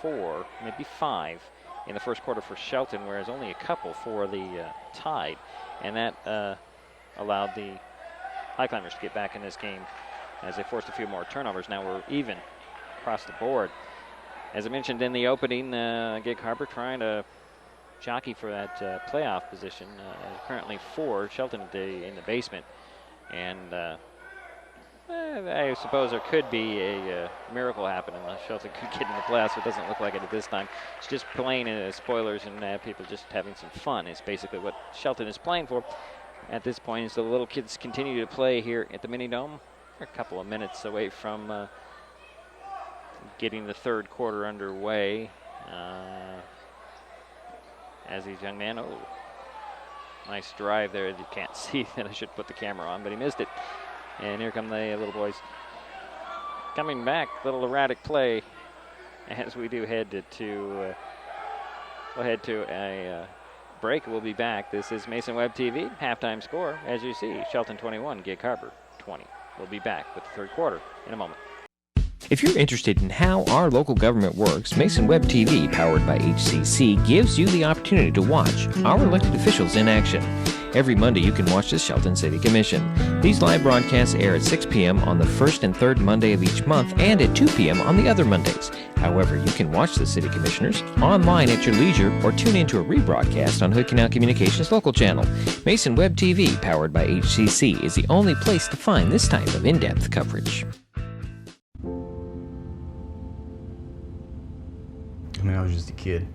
4, maybe 5 in the first quarter for Shelton, whereas only a couple for the Tide. And that allowed the High Climbers to get back in this game as they forced a few more turnovers. Now we're even across the board. As I mentioned in the opening, Gig Harbor trying to jockey for that playoff position. Currently 4, Shelton in the basement. And I suppose there could be a miracle happen unless Shelton could get in the playoffs. It doesn't look like it at this time. It's just playing spoilers and people just having some fun is basically what Shelton is playing for at this point. As the little kids continue to play here at the Mini Dome. They're a couple of minutes away from getting the third quarter underway. As these young men, nice drive there. You can't see that. I should put the camera on, but he missed it. And here come the little boys coming back. Little erratic play as we do head to a break. We'll be back. This is Mason Web TV. Halftime score, as you see, Shelton 21, Gig Harbor 20. We'll be back with the third quarter in a moment. If you're interested in how our local government works, Mason Web TV, powered by HCC, gives you the opportunity to watch our elected officials in action. Every Monday, you can watch the Shelton City Commission. These live broadcasts air at 6 p.m. on the first and third Monday of each month and at 2 p.m. on the other Mondays. However, you can watch the City Commissioners online at your leisure or tune into a rebroadcast on Hood Canal Communications local channel. Mason Web TV, powered by HCC, is the only place to find this type of in-depth coverage. I mean, I was just a kid.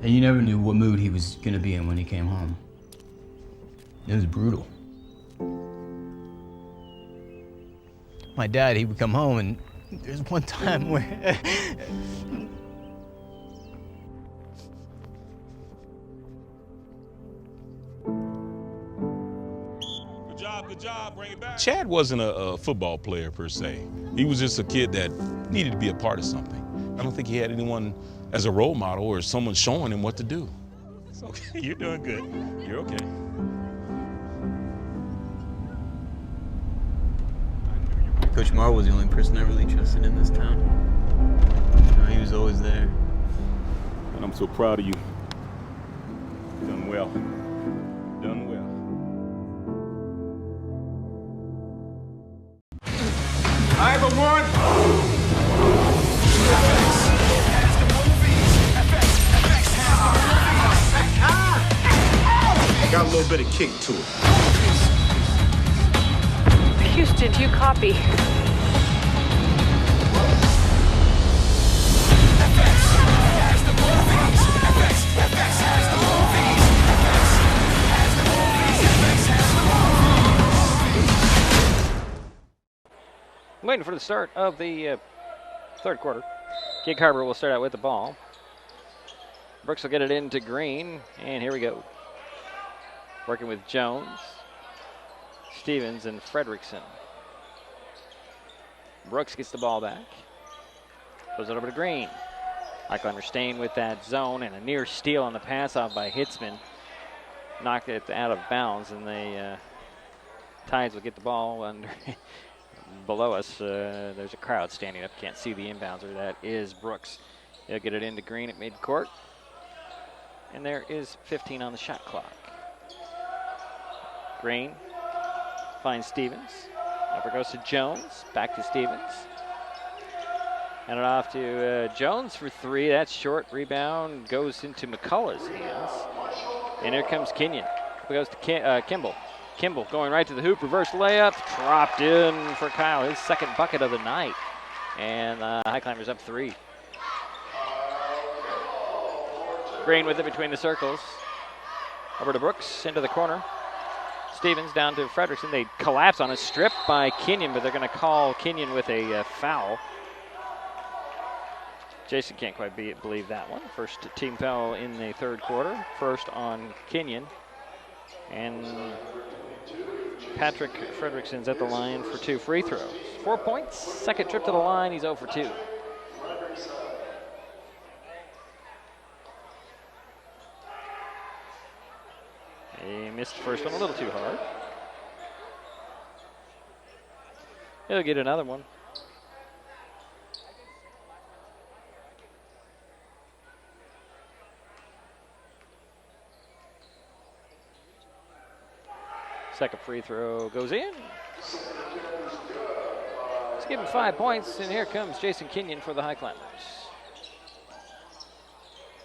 And you never knew what mood he was going to be in when he came home. It was brutal. My dad, he would come home, and there's one time where... Good job, bring it back. Chad wasn't a football player per se. He was just a kid that needed to be a part of something. I don't think he had anyone as a role model or someone showing him what to do. It's okay, you're doing good. You're okay. Coach Marr was the only person I really trusted in this town. You know, he was always there. And I'm so proud of you. You've done well. Done well. I have a one. Got a little bit of kick to it. Houston, do you copy? Waiting for the start of the third quarter. Gig Harbor will start out with the ball. Brooks will get it into Green, and here we go. Working with Jones, Stevens, and Fredrickson. Brooks gets the ball back. Goes it over to Green. Eichheimer staying with that zone, and a near steal on the pass off by Hitzman. Knocked it out of bounds, and the Tides will get the ball under below us. There's a crowd standing up. Can't see the inbounder. That is Brooks. He'll get it into Green at midcourt. And there is 15 on the shot clock. Green finds Stevens. Over goes to Jones. Back to Stevens. And it off to Jones for three. That's short. Rebound goes into McCullough's hands. And here comes Kenyon. It goes to Kimball. Kimball going right to the hoop. Reverse layup. Dropped in for Kyle. His second bucket of the night. And High Climbers up three. Green with it between the circles. Over to Brooks. Into the corner. Stevens down to Fredrickson. They collapse on a strip by Kenyon, but they're going to call Kenyon with a foul. Jason can't quite believe that one. First team foul in the third quarter. First on Kenyon. And Patrick Fredrickson's at the line for 2 free throws. 4 points. Second trip to the line. He's 0 for 2. He missed the first one a little too hard. He'll get another one. Second free throw goes in. Let's give him 5 points, and here comes Jason Kenyon for the High Climbers.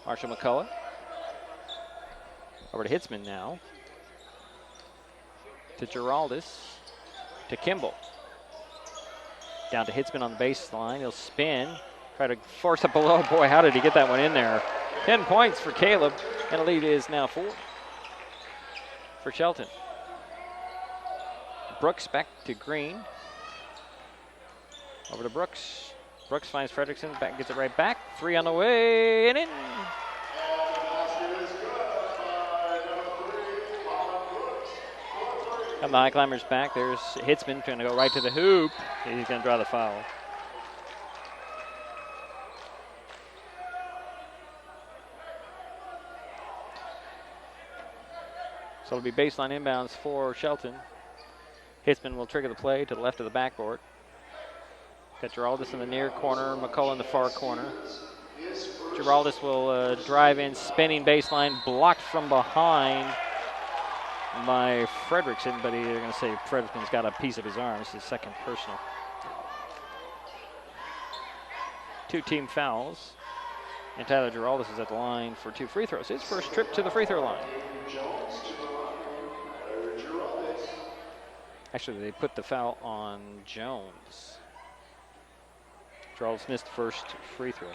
Marshall McCullough. Over to Hitzman now. To Giraldus. To Kimball. Down to Hitzman on the baseline. He'll spin. Try to force up below. Boy, how did he get that one in there? 10 points for Caleb. And the lead is now 4 for Shelton. Brooks back to Green. Over to Brooks. Brooks finds Fredrickson. Back, gets it right back. 3 on the way and in. Come the High Climbers back. There's Hitzman trying to go right to the hoop. He's going to draw the foul. So it'll be baseline inbounds for Shelton. Hitzman will trigger the play to the left of the backboard. Got Giraldus in the near corner, McCullough in the far corner. Giraldus will drive in, spinning baseline, blocked from behind by Fredrickson, but they're going to say Fredrickson's got a piece of his arm. It's his second personal. 2 team fouls, and Tyler Giraldus is at the line for 2 free throws. His first trip to the free throw line. Actually, they put the foul on Jones. Giraldus missed the first free throw.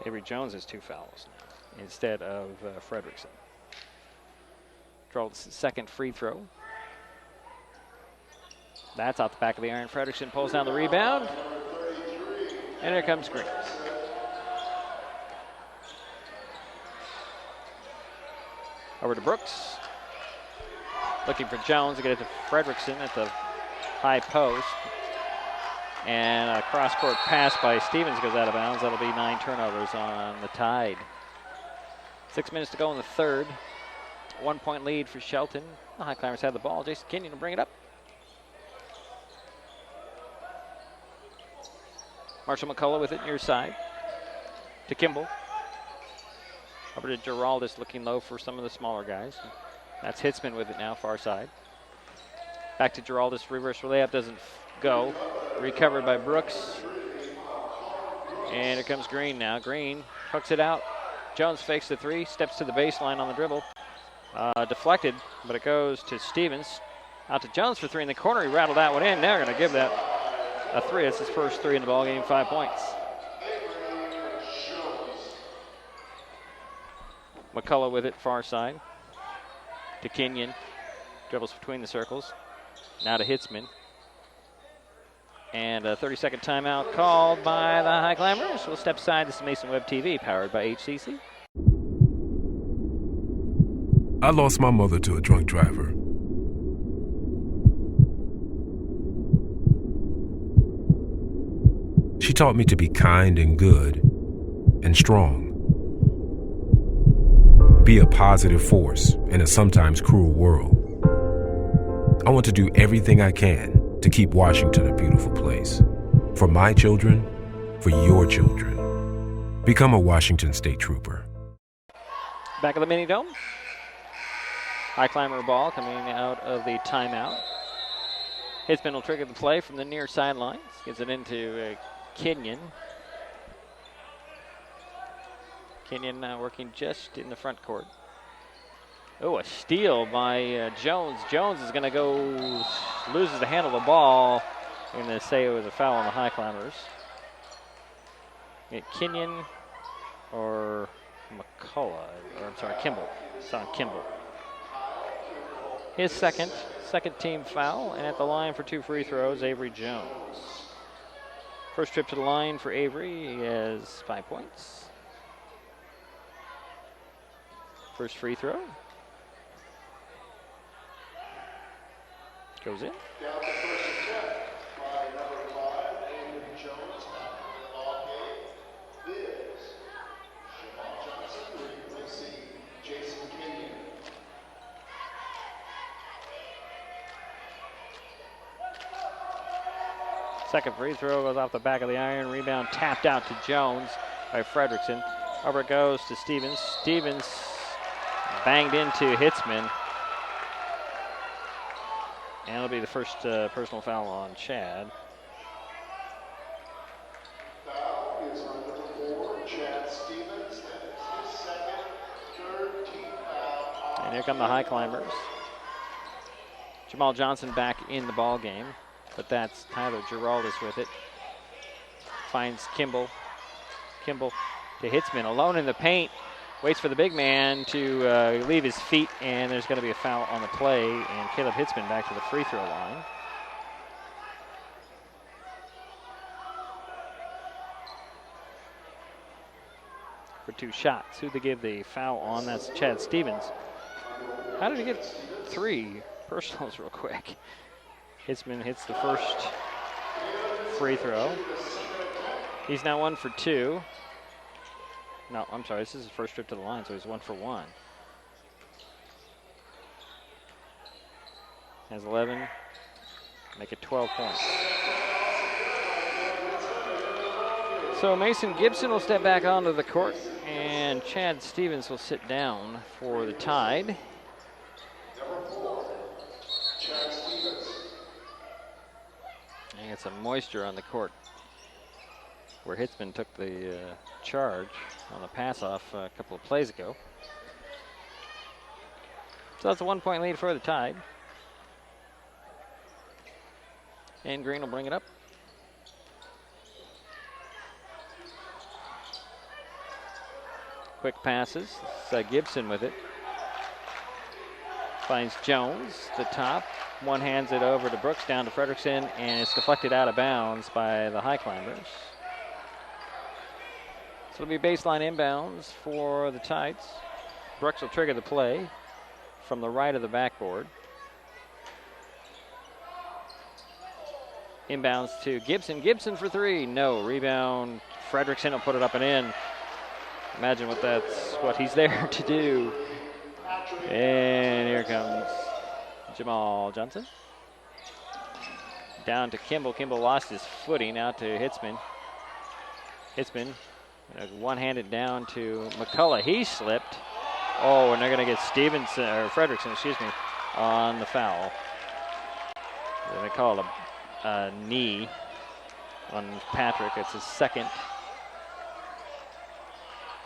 Avery Jones has 2 fouls instead of Fredrickson. Giraldus' second free throw. That's out the back of the iron. Fredrickson pulls down the rebound. And here comes Green. Over to Brooks. Looking for Jones to get it to Fredrickson at the high post. And a cross-court pass by Stevens goes out of bounds. That'll be 9 turnovers on the Tide. 6 minutes to go in the third. 1-point lead for Shelton. The High Climbers have the ball. Jason Kenyon will bring it up. Marshall McCullough with it near side. To Kimball. Over to Giraldus, looking low for some of the smaller guys. That's Hitzman with it now, far side. Back to Giraldus, reverse layup doesn't go. Recovered by Brooks. And here comes Green now. Green hooks it out. Jones fakes the 3, steps to the baseline on the dribble. Deflected, but it goes to Stevens. Out to Jones for 3 in the corner. He rattled that one in. Now they're going to give that a 3. It's his first 3 in the ballgame, 5 points. McCullough with it, far side. To Kenyon. Dribbles between the circles. Now to Hitzman. And a 30-second timeout called by the High Climbers. We'll step aside. This is Mason Web TV, powered by HCC. I lost my mother to a drunk driver. She taught me to be kind and good and strong. Be a positive force in a sometimes cruel world. I want to do everything I can to keep Washington a beautiful place. For my children, for your children. Become a Washington State Trooper. Back of the mini dome. High Climber ball coming out of the timeout. Hitzman will trigger the play from the near sidelines. Gives it into Kenyon. Kenyon now working just in the front court. Oh, a steal by Jones. Jones is going to go, loses the handle of the ball. I'm going to say it was a foul on the High Climbers. Kenyon or McCullough, or I'm sorry, Kimball. It's on Kimball. His second team foul, and at the line for 2 free throws, Avery Jones. First trip to the line for Avery, he has 5 points. First free throw. Goes in. Second free throw goes off the back of the iron. Rebound tapped out to Jones by Fredrickson. Over it goes to Stevens. Stevens banged into Hitzman. And it'll be the first personal foul on Chad. Foul is on number 4, Chad Stevens. That is his second, third team foul. And here come the High Climbers. Jamal Johnson back in the ball game, but that's Tyler Giraldus with it. Finds Kimball. Kimball to Hitzman, alone in the paint. Waits for the big man to leave his feet, and there's going to be a foul on the play, and Caleb Hitzman back to the free throw line. For 2 shots. Who'd they give the foul on? That's Chad Stevens. How did he get 3 personals real quick? Hitzman hits the first free throw. He's now 1 for 2. No, I'm sorry, this is his first trip to the line, so he's 1 for 1. has 11. Make it 12 points. So Mason Gibson will step back onto the court, and Chad Stevens will sit down for the Tide. And get some moisture on the court where Hitzman took the charge on the pass-off a couple of plays ago. So that's a 1-point lead for the Tide. And Green will bring it up. Quick passes. It's, Gibson with it. Finds Jones, the top. One hands it over to Brooks, down to Fredrickson, and it's deflected out of bounds by the High Climbers. So it'll be baseline inbounds for the Tides. Brooks will trigger the play from the right of the backboard. Inbounds to Gibson. Gibson for three. No. Rebound. Fredrickson will put it up and in. Imagine what he's there to do. And here comes Jamal Johnson. Down to Kimball. Kimball lost his footing. Out to Hitzman. Hitzman one-handed down to McCullough. He slipped. Oh, and they're going to get Stevenson, or Fredrickson, excuse me, on the foul. They call it a knee on Patrick. It's his second.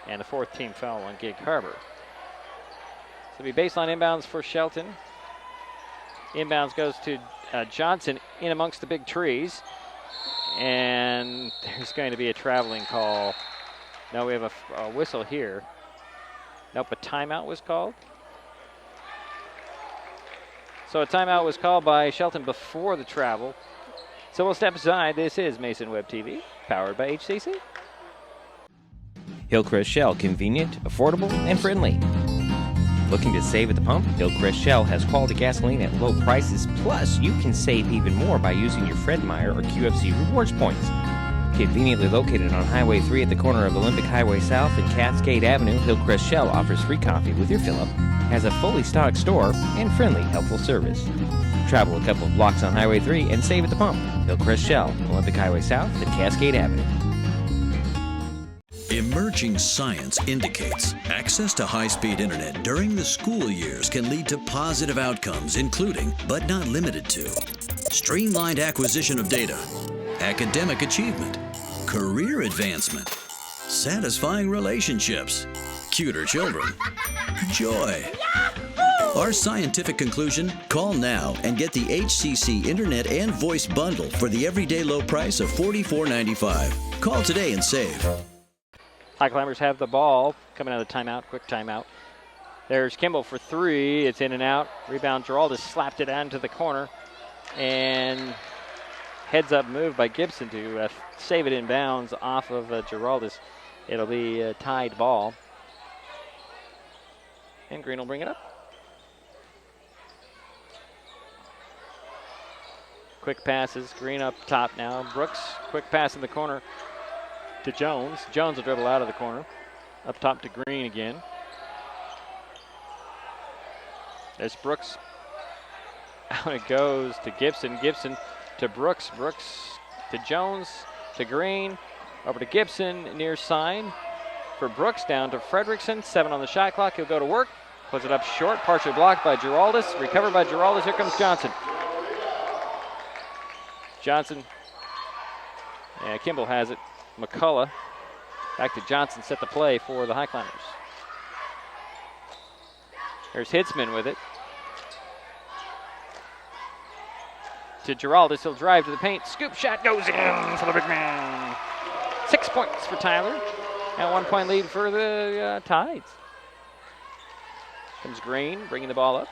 And the fourth team foul on Gig Harbor. So it'll be baseline inbounds for Shelton. Inbounds goes to Johnson in amongst the big trees. And there's going to be a traveling call. No, we have a whistle here. Nope, a timeout was called. So a timeout was called by Shelton before the travel. So we'll step aside. This is Mason Web TV, powered by HCC. Hillcrest Shell, convenient, affordable, and friendly. Looking to save at the pump? Hillcrest Shell has quality gasoline at low prices, plus you can save even more by using your Fred Meyer or QFC rewards points. Conveniently located on Highway 3 at the corner of Olympic Highway South and Cascade Avenue, Hillcrest Shell offers free coffee with your fill-up, has a fully stocked store, and friendly, helpful service. Travel a couple of blocks on Highway 3 and save at the pump. Hillcrest Shell, Olympic Highway South and Cascade Avenue. Emerging science indicates access to high-speed internet during the school years can lead to positive outcomes, including, but not limited to, streamlined acquisition of data, academic achievement, career advancement, satisfying relationships, cuter children, joy. Our scientific conclusion? Call now and get the HCC Internet and Voice Bundle for the everyday low price of $44.95. Call today and save. High Climbers have the ball coming out of the timeout, quick timeout. There's Kimball for three. It's in and out. Rebound, Geraldus slapped it out into the corner. And heads up move by Gibson to save it in bounds off of Geraldus. It'll be a tied ball. And Green will bring it up. Quick passes, Green up top now. Brooks, quick pass in the corner to Jones. Jones will dribble out of the corner. Up top to Green again. There's Brooks. Out it goes to Gibson. Gibson to Brooks. Brooks to Jones to Green. Over to Gibson near side. For Brooks down to Fredrickson. 7 on the shot clock. He'll go to work. Puts it up short. Partially blocked by Geraldus. Recovered by Geraldus. Here comes Johnson. Johnson. Yeah, Kimball has it. McCullough. Back to Johnson. Set the play for the High Climbers. There's Hitzman with it. To Geraldus. He'll drive to the paint. Scoop shot goes in for the big man. 6 points for Tyler. And 1 point lead for the Tides. Comes Green, bringing the ball up.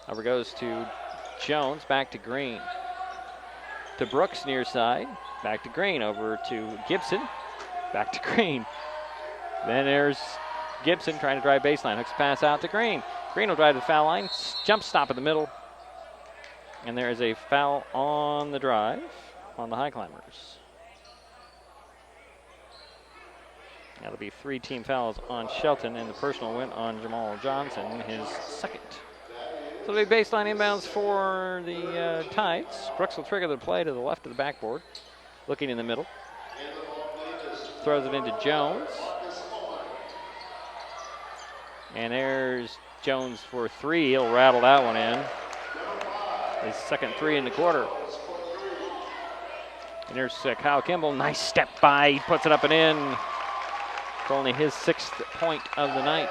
Over goes to Jones, back to Green. To Brooks near side, back to Green. Over to Gibson, back to Green. Then there's Gibson trying to drive baseline. Hooks pass out to Green. Green will drive to the foul line. Jump stop in the middle. And there is a foul on the drive on the High Climbers. That'll be 3 team fouls on Shelton, and the personal went on Jamal Johnson, his second. So So it'll be baseline inbounds for the Tides. Brooks will trigger the play to the left of the backboard. Looking in the middle. Throws it into Jones. And there's Jones for three. He'll rattle that one in. His second three in the quarter. And there's Kyle Kimball. Nice step by. He puts it up and in. It's only his 6th point of the night.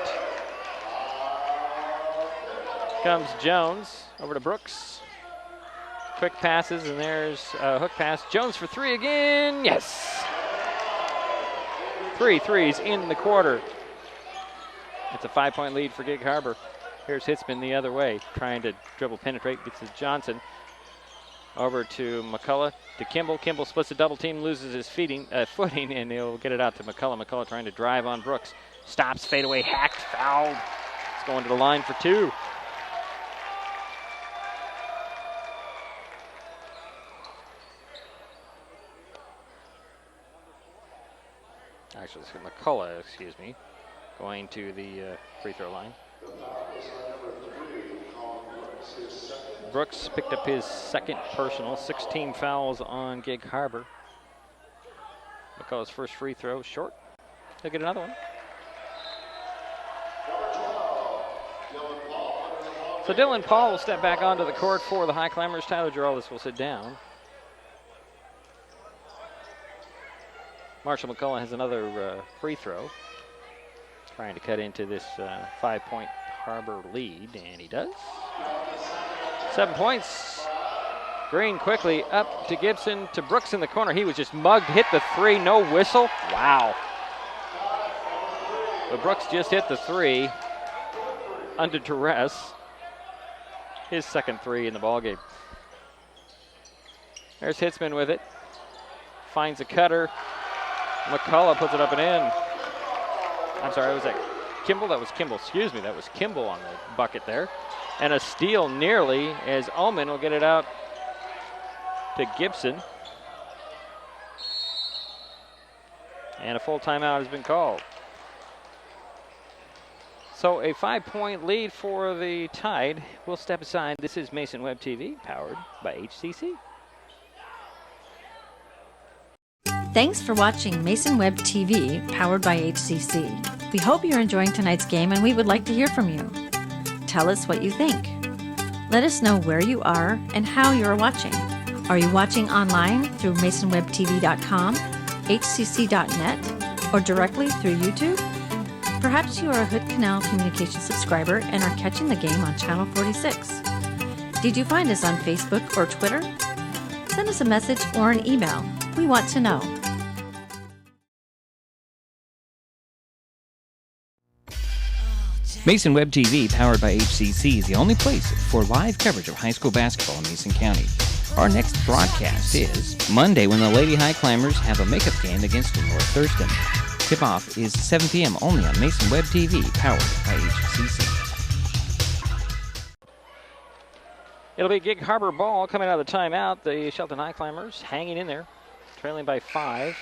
Comes Jones over to Brooks. Quick passes, and there's a hook pass. Jones for three again. Yes. 3 threes in the quarter. It's a 5-point lead for Gig Harbor. Here's Hitzman the other way, trying to dribble penetrate. Gets to Johnson. Over to McCullough, to Kimball. Kimball splits the double team, loses his footing, and he'll get it out to McCullough. McCullough trying to drive on Brooks. Stops, fadeaway, hacked, fouled. It's going to the line for two. Actually, it's McCullough, excuse me, going to the free throw line. Brooks picked up his second personal, 16 fouls on Gig Harbor. McCullough's first free throw short. He'll get another one. So Dylan Paul will step back onto the court for the High Climbers. Tyler Geraldus will sit down. Marshall McCullough has another free throw. Trying to cut into this 5-point Harbor lead, and he does. 7 points. Green quickly up to Gibson, to Brooks in the corner. He was just mugged, hit the three, no whistle. Wow. But Brooks just hit the three under duress. His second three in the ballgame. There's Hitzman with it. Finds a cutter. McCullough puts it up and in. I'm sorry, was that Kimball? That was Kimball, excuse me. That was Kimball on the bucket there. And a steal nearly as Ullman will get it out to Gibson. And a full timeout has been called. So a 5-point lead for the Tide. We'll step aside. This is Mason Web TV, powered by HCC. Thanks for watching Mason Web TV, powered by HCC. We hope you're enjoying tonight's game, and we would like to hear from you. Tell us what you think. Let us know where you are and how you are watching. Are you watching online through masonwebtv.com, hcc.net, or directly through YouTube? Perhaps you are a Hood Canal Communications subscriber and are catching the game on Channel 46. Did you find us on Facebook or Twitter? Send us a message or an email. We want to know. Mason Web TV, powered by HCC, is the only place for live coverage of high school basketball in Mason County. Our next broadcast is Monday, when the Lady High Climbers have a makeup game against North Thurston. Tip-off is 7 p.m. only on Mason Web TV, powered by HCC. It'll be Gig Harbor ball coming out of the timeout. The Shelton High Climbers hanging in there, trailing by 5.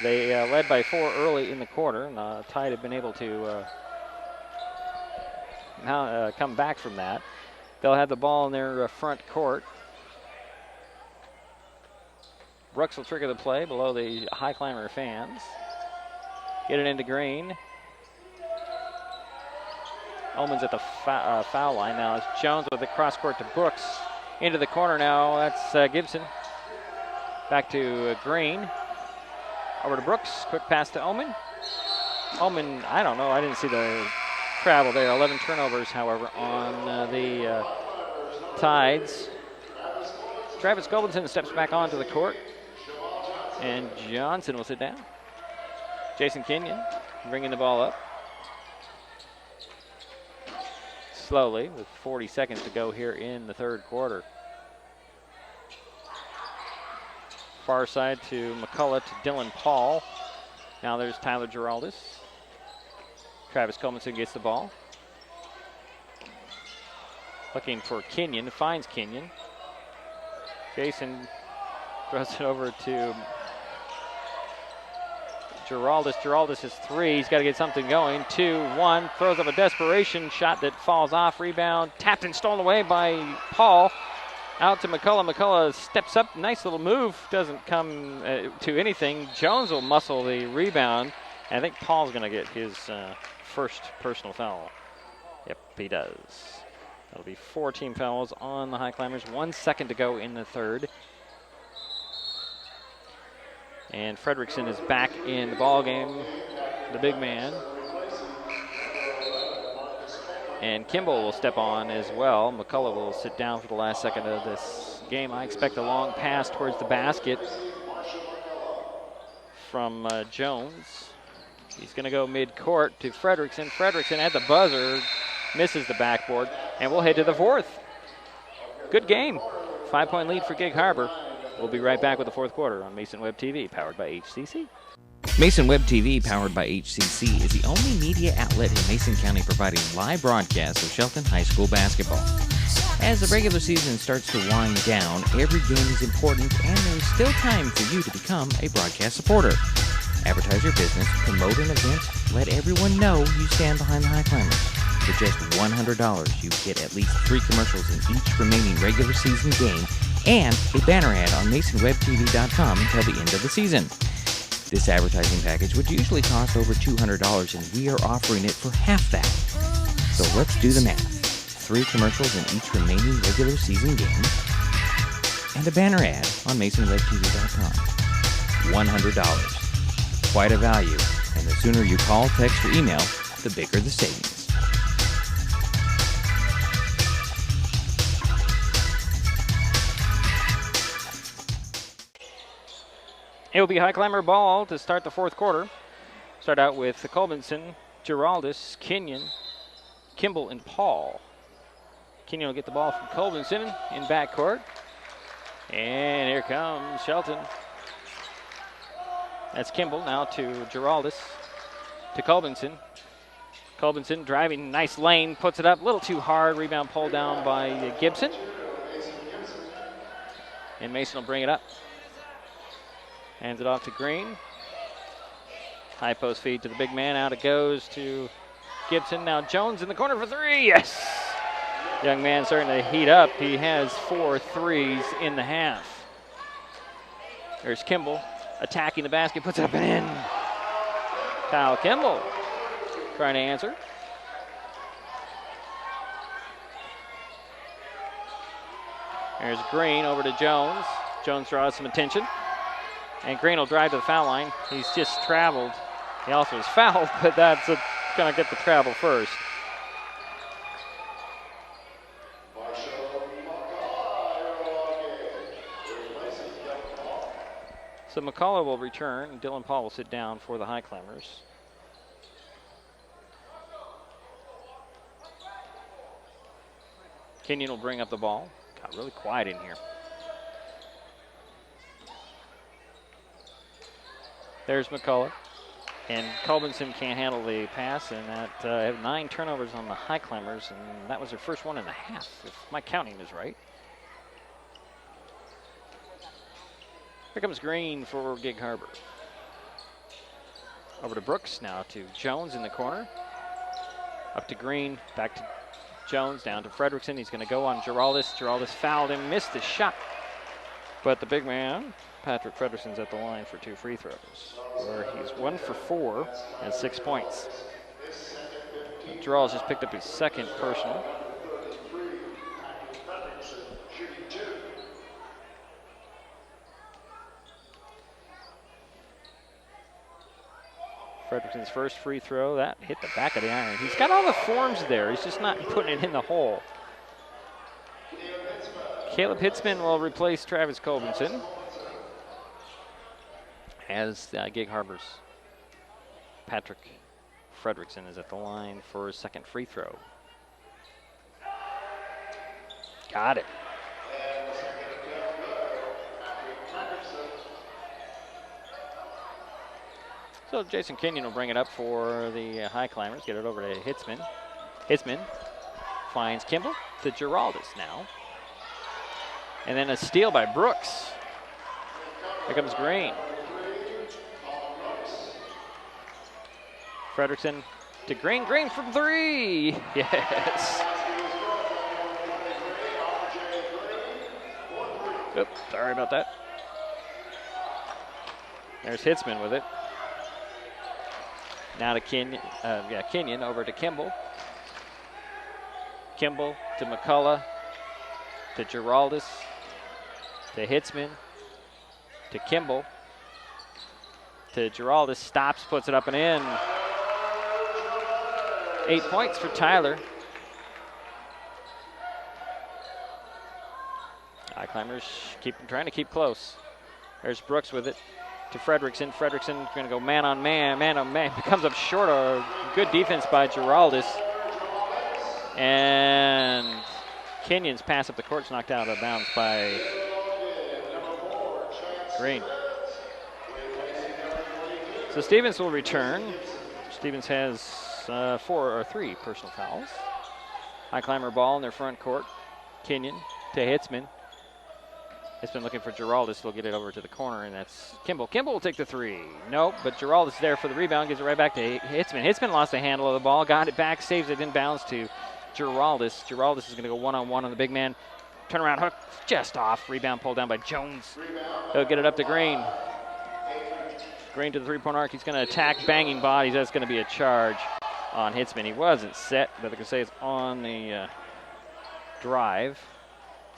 They led by 4 early in the quarter, and the Tide have been able to come back from that. They'll have the ball in their front court. Brooks will trigger the play below the High Climber fans. Get it into Green. Ullman's at the foul line now. It's Jones with the cross court to Brooks. Into the corner now. That's Gibson. Back to Green. Over to Brooks. Quick pass to Ullman. Ullman, I don't know. I didn't see the travel there. 11 turnovers, however, on the Tides. Travis Goldinson steps back onto the court. And Johnson will sit down. Jason Kenyon bringing the ball up. Slowly, with 40 seconds to go here in the third quarter. Far side to McCullough, to Dylan Paul. Now there's Tyler Geraldus. Travis Colemanson gets the ball. Looking for Kenyon, finds Kenyon. Jason throws it over to Giraldus his three. He's got to get something going. 2-1. Throws up a desperation shot that falls off. Rebound tapped and stolen away by Paul. Out to McCullough. McCullough steps up. Nice little move. Doesn't come to anything. Jones will muscle the rebound. And I think Paul's going to get his first personal foul. Yep, he does. That'll be 4 team fouls on the High Climbers. 1 second to go in the third. And Fredrickson is back in the ball game, the big man. And Kimball will step on as well. McCullough will sit down for the last second of this game. I expect a long pass towards the basket from Jones. He's going to go mid-court to Fredrickson. Fredrickson at the buzzer, misses the backboard, and we'll head to the fourth. Good game. 5-point lead for Gig Harbor. We'll be right back with the fourth quarter on Mason Web TV, powered by HCC. Mason Web TV, powered by HCC, is the only media outlet in Mason County providing live broadcasts of Shelton High School basketball. As the regular season starts to wind down, every game is important, and there is still time for you to become a broadcast supporter. Advertise your business, promote an event, let everyone know you stand behind the High Climbers. For just $100, you get at least 3 commercials in each remaining regular season game and a banner ad on MasonWebTV.com until the end of the season. This advertising package would usually cost over $200, and we are offering it for half that. So let's do the math. 3 commercials in each remaining regular season game and a banner ad on MasonWebTV.com. $100. Quite a value, and the sooner you call, text, or email, the bigger the savings. It will be High Climber ball to start the fourth quarter. Start out with Colbinson, Giraldus, Kenyon, Kimball, and Paul. Kenyon will get the ball from Colbinson in backcourt. And here comes Shelton. That's Kimball now to Giraldus, to Colbinson. Colbinson driving, nice lane, puts it up a little too hard. Rebound pulled down by Gibson. And Mason will bring it up. Hands it off to Green. High post feed to the big man. Out it goes to Gibson. Now Jones in the corner for 3. Yes! Young man starting to heat up. He has 4 threes in the half. There's Kimball attacking the basket. Puts it up and in. Kyle Kimball trying to answer. There's Green over to Jones. Jones draws some attention. And Green will drive to the foul line. He's just traveled. He also is fouled, but that's going to get the travel first. So McCullough will return, and Dylan Paul will sit down for the High Climbers. Kenyon will bring up the ball. Got really quiet in here. There's McCullough. And Colbinson can't handle the pass, and that have 9 turnovers on the High Climbers, and that was their first 1.5, if my counting is right. Here comes Green for Gig Harbor. Over to Brooks, now to Jones in the corner. Up to Green, back to Jones, down to Fredrickson. He's going to go on Giraldus. Giraldus fouled him, missed the shot. But the big man, Patrick Fredrickson's at the line for 2 free throws, where he's 1 for 4 and 6 points. Giraldus just picked up his second personal. Fredrickson's first free throw, that hit the back of the iron. He's got all the forms there. He's just not putting it in the hole. Caleb Hitzman will replace Travis Colbinson as Gig Harbor's Patrick Fredrickson is at the line for his second free throw. Got it. So Jason Kenyon will bring it up for the High Climbers. Get it over to Hitzman. Hitzman finds Kimball to Giraldus now. And then a steal by Brooks. Here comes Green. Fredrickson to Green. Green from 3. Yes. Oops, sorry about that. There's Hitzman with it. Now to Kenyon over to Kimball. Kimball to McCullough, to Giraldus, to Hitzman, to Kimball, to Giraldus, stops, puts it up and in. 8 points for Tyler. High climbers trying to keep close. There's Brooks with it to Fredrickson. Fredrickson going to go man on man. Comes up short. A good defense by Giraldus. And Kenyon's pass up the court's knocked out of bounds by Green. So Stevens will return. Stevens has 3 personal fouls. High climber ball in their front court. Kenyon to Hitzman. Hitzman looking for Giraldus. He'll get it over to the corner, and that's Kimball. Kimball will take the 3. Nope, but Giraldus there for the rebound. Gives it right back to Hitzman. Hitzman lost the handle of the ball. Got it back. Saves it in bounds to Giraldus. Giraldus is going to go one-on-one on the big man. Turnaround hook just off. Rebound pulled down by Jones. He'll get it up to Green. Green to the three-point arc. He's going to attack, banging bodies. That's going to be a charge on Hitzman. He wasn't set, but they can say it's on the drive.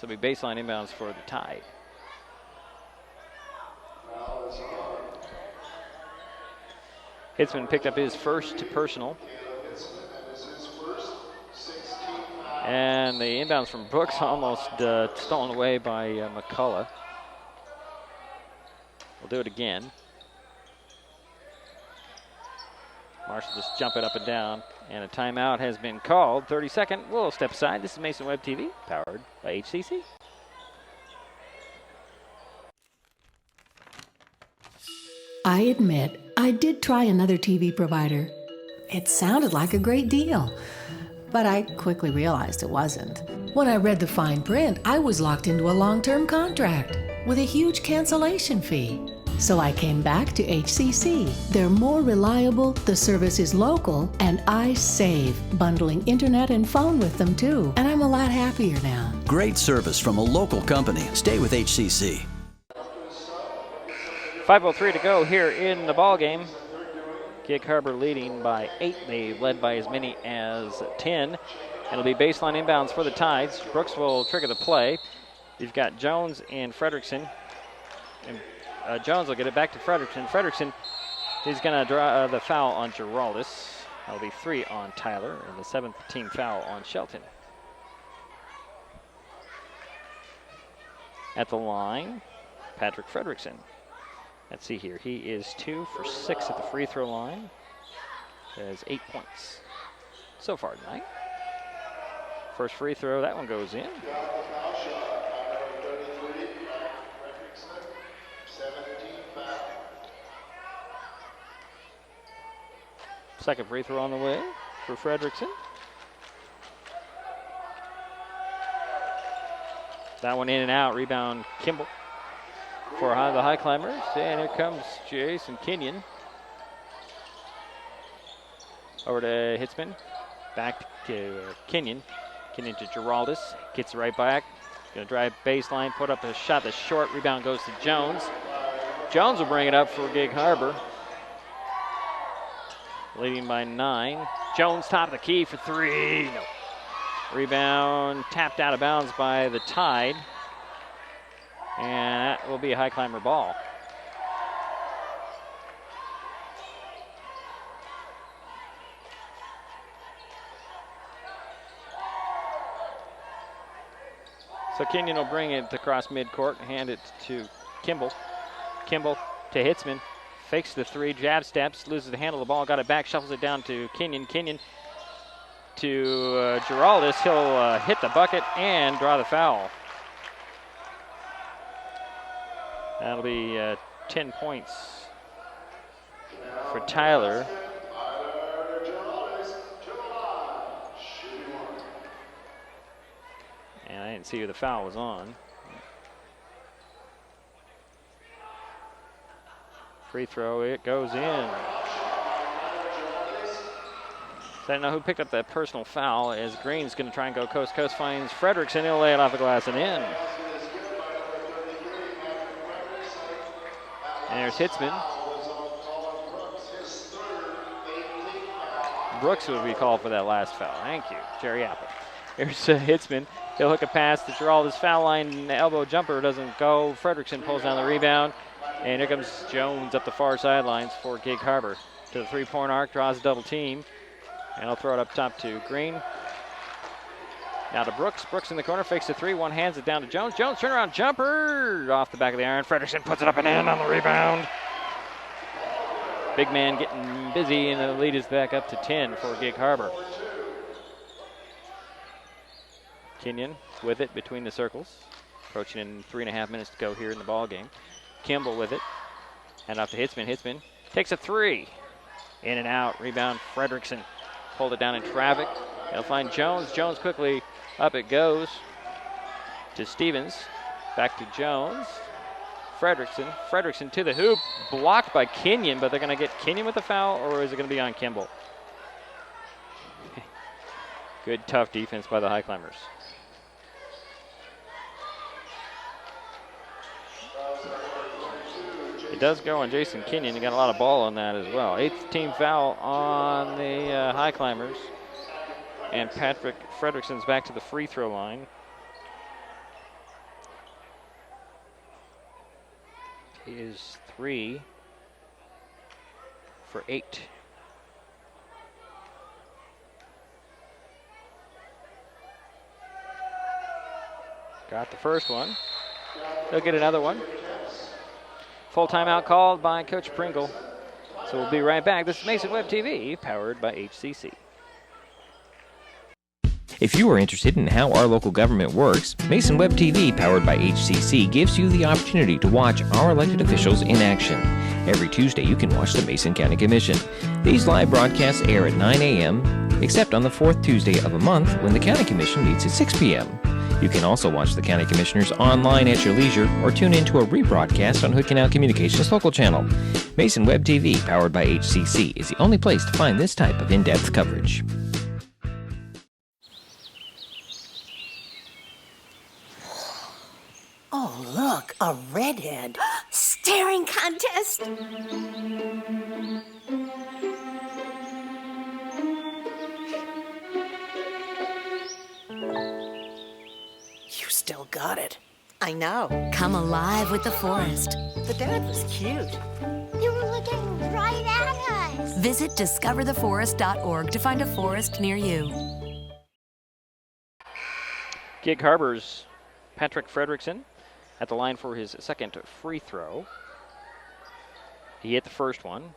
So it'll be baseline inbounds for the Tide. Hitzman picked up his first personal. And the inbounds from Brooks almost stolen away by McCullough. We'll do it again. Marshall just jump it up and down. And a timeout has been called. 32nd. We'll step aside. This is Mason Web TV, powered by HCC. I admit, I did try another TV provider. It sounded like a great deal, but I quickly realized it wasn't. When I read the fine print, I was locked into a long-term contract with a huge cancellation fee. So I came back to HCC. They're more reliable, the service is local, and I save, bundling internet and phone with them too. And I'm a lot happier now. Great service from a local company. Stay with HCC. 5:03 to go here in the ball game. Gig Harbor leading by 8. They led by as many as 10. It'll be baseline inbounds for the Tides. Brooks will trigger the play. You've got Jones and Fredrickson. And Jones will get it back to Fredrickson. Fredrickson is going to draw the foul on Giraldus. That'll be 3 on Tyler, and the 7th team foul on Shelton. At the line, Patrick Fredrickson. Let's see here. He is 2 for 6 at the free throw line. Has 8 points so far tonight. First free throw, that one goes in. Second free throw on the way for Fredrickson. That one in and out. Rebound Kimball for the high climbers. And here comes Jason Kenyon. Over to Hitzman. Back to Kenyon. Kenyon to Giraldus. Gets it right back. Going to drive baseline. Put up a shot that's short. Rebound goes to Jones. Jones will bring it up for Gig Harbor. Leading by 9. Jones top of the key for 3. No. Rebound tapped out of bounds by the Tide. And that will be a high climber ball. So Kenyon will bring it across midcourt and hand it to Kimball. Kimball to Hitzman. Fakes the 3, jab steps, loses the handle of the ball, got it back, shuffles it down to Kenyon. Kenyon to Giraldus. He'll hit the bucket and draw the foul. That'll be 10 points for Tyler. And I didn't see who the foul was on. Free throw, it goes in. So I don't know who picked up that personal foul as Green's going to try and go coast-to-coast, finds Frederickson. He'll lay it off the glass and in. And there's Hitzman. Brooks would be called for that last foul. Thank you, Jerry Apple. Here's Hitzman. He'll hook a pass to Geraldus. Foul line, elbow jumper doesn't go. Frederickson pulls down the rebound. And here comes Jones up the far sidelines for Gig Harbor. To the three-point arc, draws a double team. And he'll throw it up top to Green. Now to Brooks. Brooks in the corner, fakes the three, one hands it down to Jones. Jones, turnaround jumper off the back of the iron. Frederickson puts it up and in on the rebound. Big man getting busy, and the lead is back up to 10 for Gig Harbor. Kenyon with it between the circles. Approaching in 3.5 minutes to go here in the ball game. Kimball with it. And off to Hitzman. Hitzman takes a three. In and out. Rebound, Frederickson. Pulled it down in traffic. They'll find Jones. Jones quickly up it goes to Stevens. Back to Jones. Frederickson. Frederickson to the hoop. Blocked by Kenyon, but they're going to get Kenyon with the foul, or is it going to be on Kimball? Good, tough defense by the High Climbers. It does go on Jason Kenyon. He got a lot of ball on that as well. 8th team foul on the High Climbers. And Patrick Frederickson's back to the free throw line. He is 3 for 8. Got the first one. He'll get another one. Full timeout called by Coach Pringle. So we'll be right back. This is Mason Web TV, powered by HCC. If you are interested in how our local government works, Mason Web TV, powered by HCC, gives you the opportunity to watch our elected officials in action. Every Tuesday, you can watch the Mason County Commission. These live broadcasts air at 9 a.m., except on the fourth Tuesday of a month when the County Commission meets at 6 p.m. You can also watch the County Commissioners online at your leisure or tune into a rebroadcast on Hood Canal Communications local channel. Mason Web TV, powered by HCC, is the only place to find this type of in-depth coverage. Oh, look, a redhead. Staring contest. You still got it. I know. Come alive with the forest. The dad was cute. They were looking right at us. Visit discovertheforest.org to find a forest near you. Gig Harbor's Patrick Frederickson at the line for his second free throw. He hit the first one.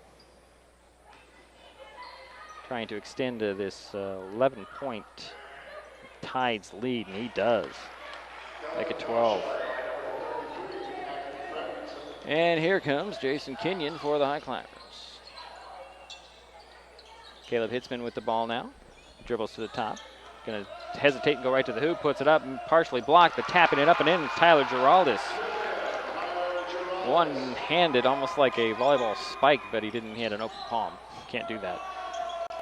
Trying to extend this 11-point Tides lead, and he does. Make it 12. And here comes Jason Kenyon for the High Climbers. Caleb Hitzman with the ball now. Dribbles to the top. Going to hesitate and go right to the hoop. Puts it up and partially blocked, but tapping it up and in. Tyler Geraldus. One-handed, almost like a volleyball spike, but he had an open palm. Can't do that.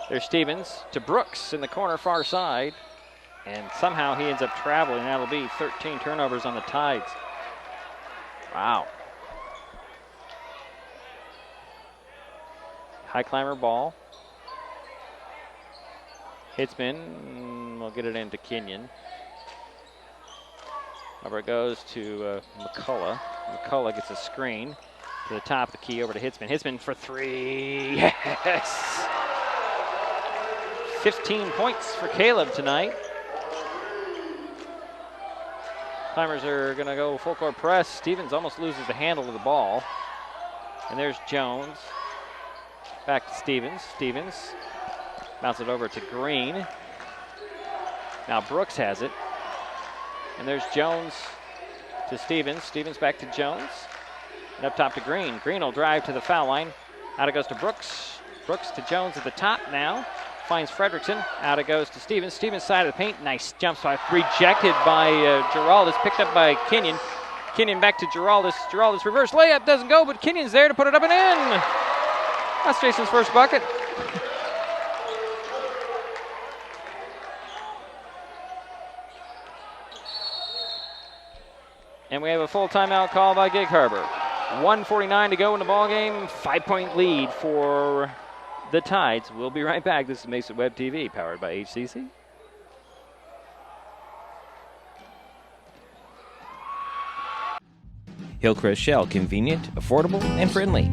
There's Stevens to Brooks in the corner far side. And somehow he ends up traveling. That'll be 13 turnovers on the Tides. Wow. High Climber ball. Hitzman will get it into Kenyon. Over it goes to McCullough. McCullough gets a screen to the top of the key over to Hitzman. Hitzman for three. Yes! 15 points for Caleb tonight. Climbers are going to go full court press. Stevens almost loses the handle of the ball. And there's Jones. Back to Stevens. Stevens bounces it over to Green. Now Brooks has it. And there's Jones to Stevens. Stevens back to Jones. And up top to Green. Green will drive to the foul line. Out it goes to Brooks. Brooks to Jones at the top now. Finds Frederickson. Out it goes to Stevens. Stevens side of the paint. Nice jump spot. Rejected by Geraldus. Picked up by Kenyon. Kenyon back to Geraldus. Geraldus reverse layup. Doesn't go, but Kenyon's there to put it up and in. That's Jason's first bucket. And we have a full timeout call by Gig Harbor. 1:49 to go in the ball game. 5-point lead for the Tides. We'll be right back. This is Mesa Web TV, powered by HCC. Hillcrest Shell, convenient, affordable, and friendly.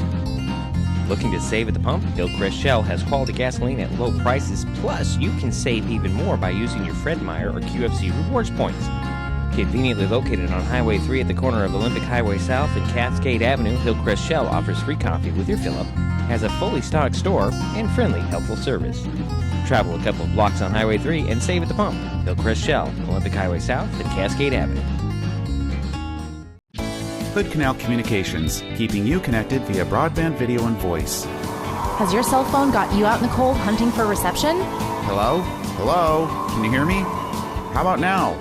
Looking to save at the pump? Hillcrest Shell has quality gasoline at low prices, plus you can save even more by using your Fred Meyer or QFC rewards points. Conveniently located on Highway 3 at the corner of Olympic Highway South and Cascade Avenue, Hillcrest Shell offers free coffee with your fill-up, has a fully stocked store, and friendly, helpful service. Travel a couple of blocks on Highway 3 and save at the pump. Hillcrest Shell, Olympic Highway South and Cascade Avenue. Hood Canal Communications, keeping you connected via broadband video and voice. Has your cell phone got you out in the cold hunting for reception? Hello? Hello? Can you hear me? How about now?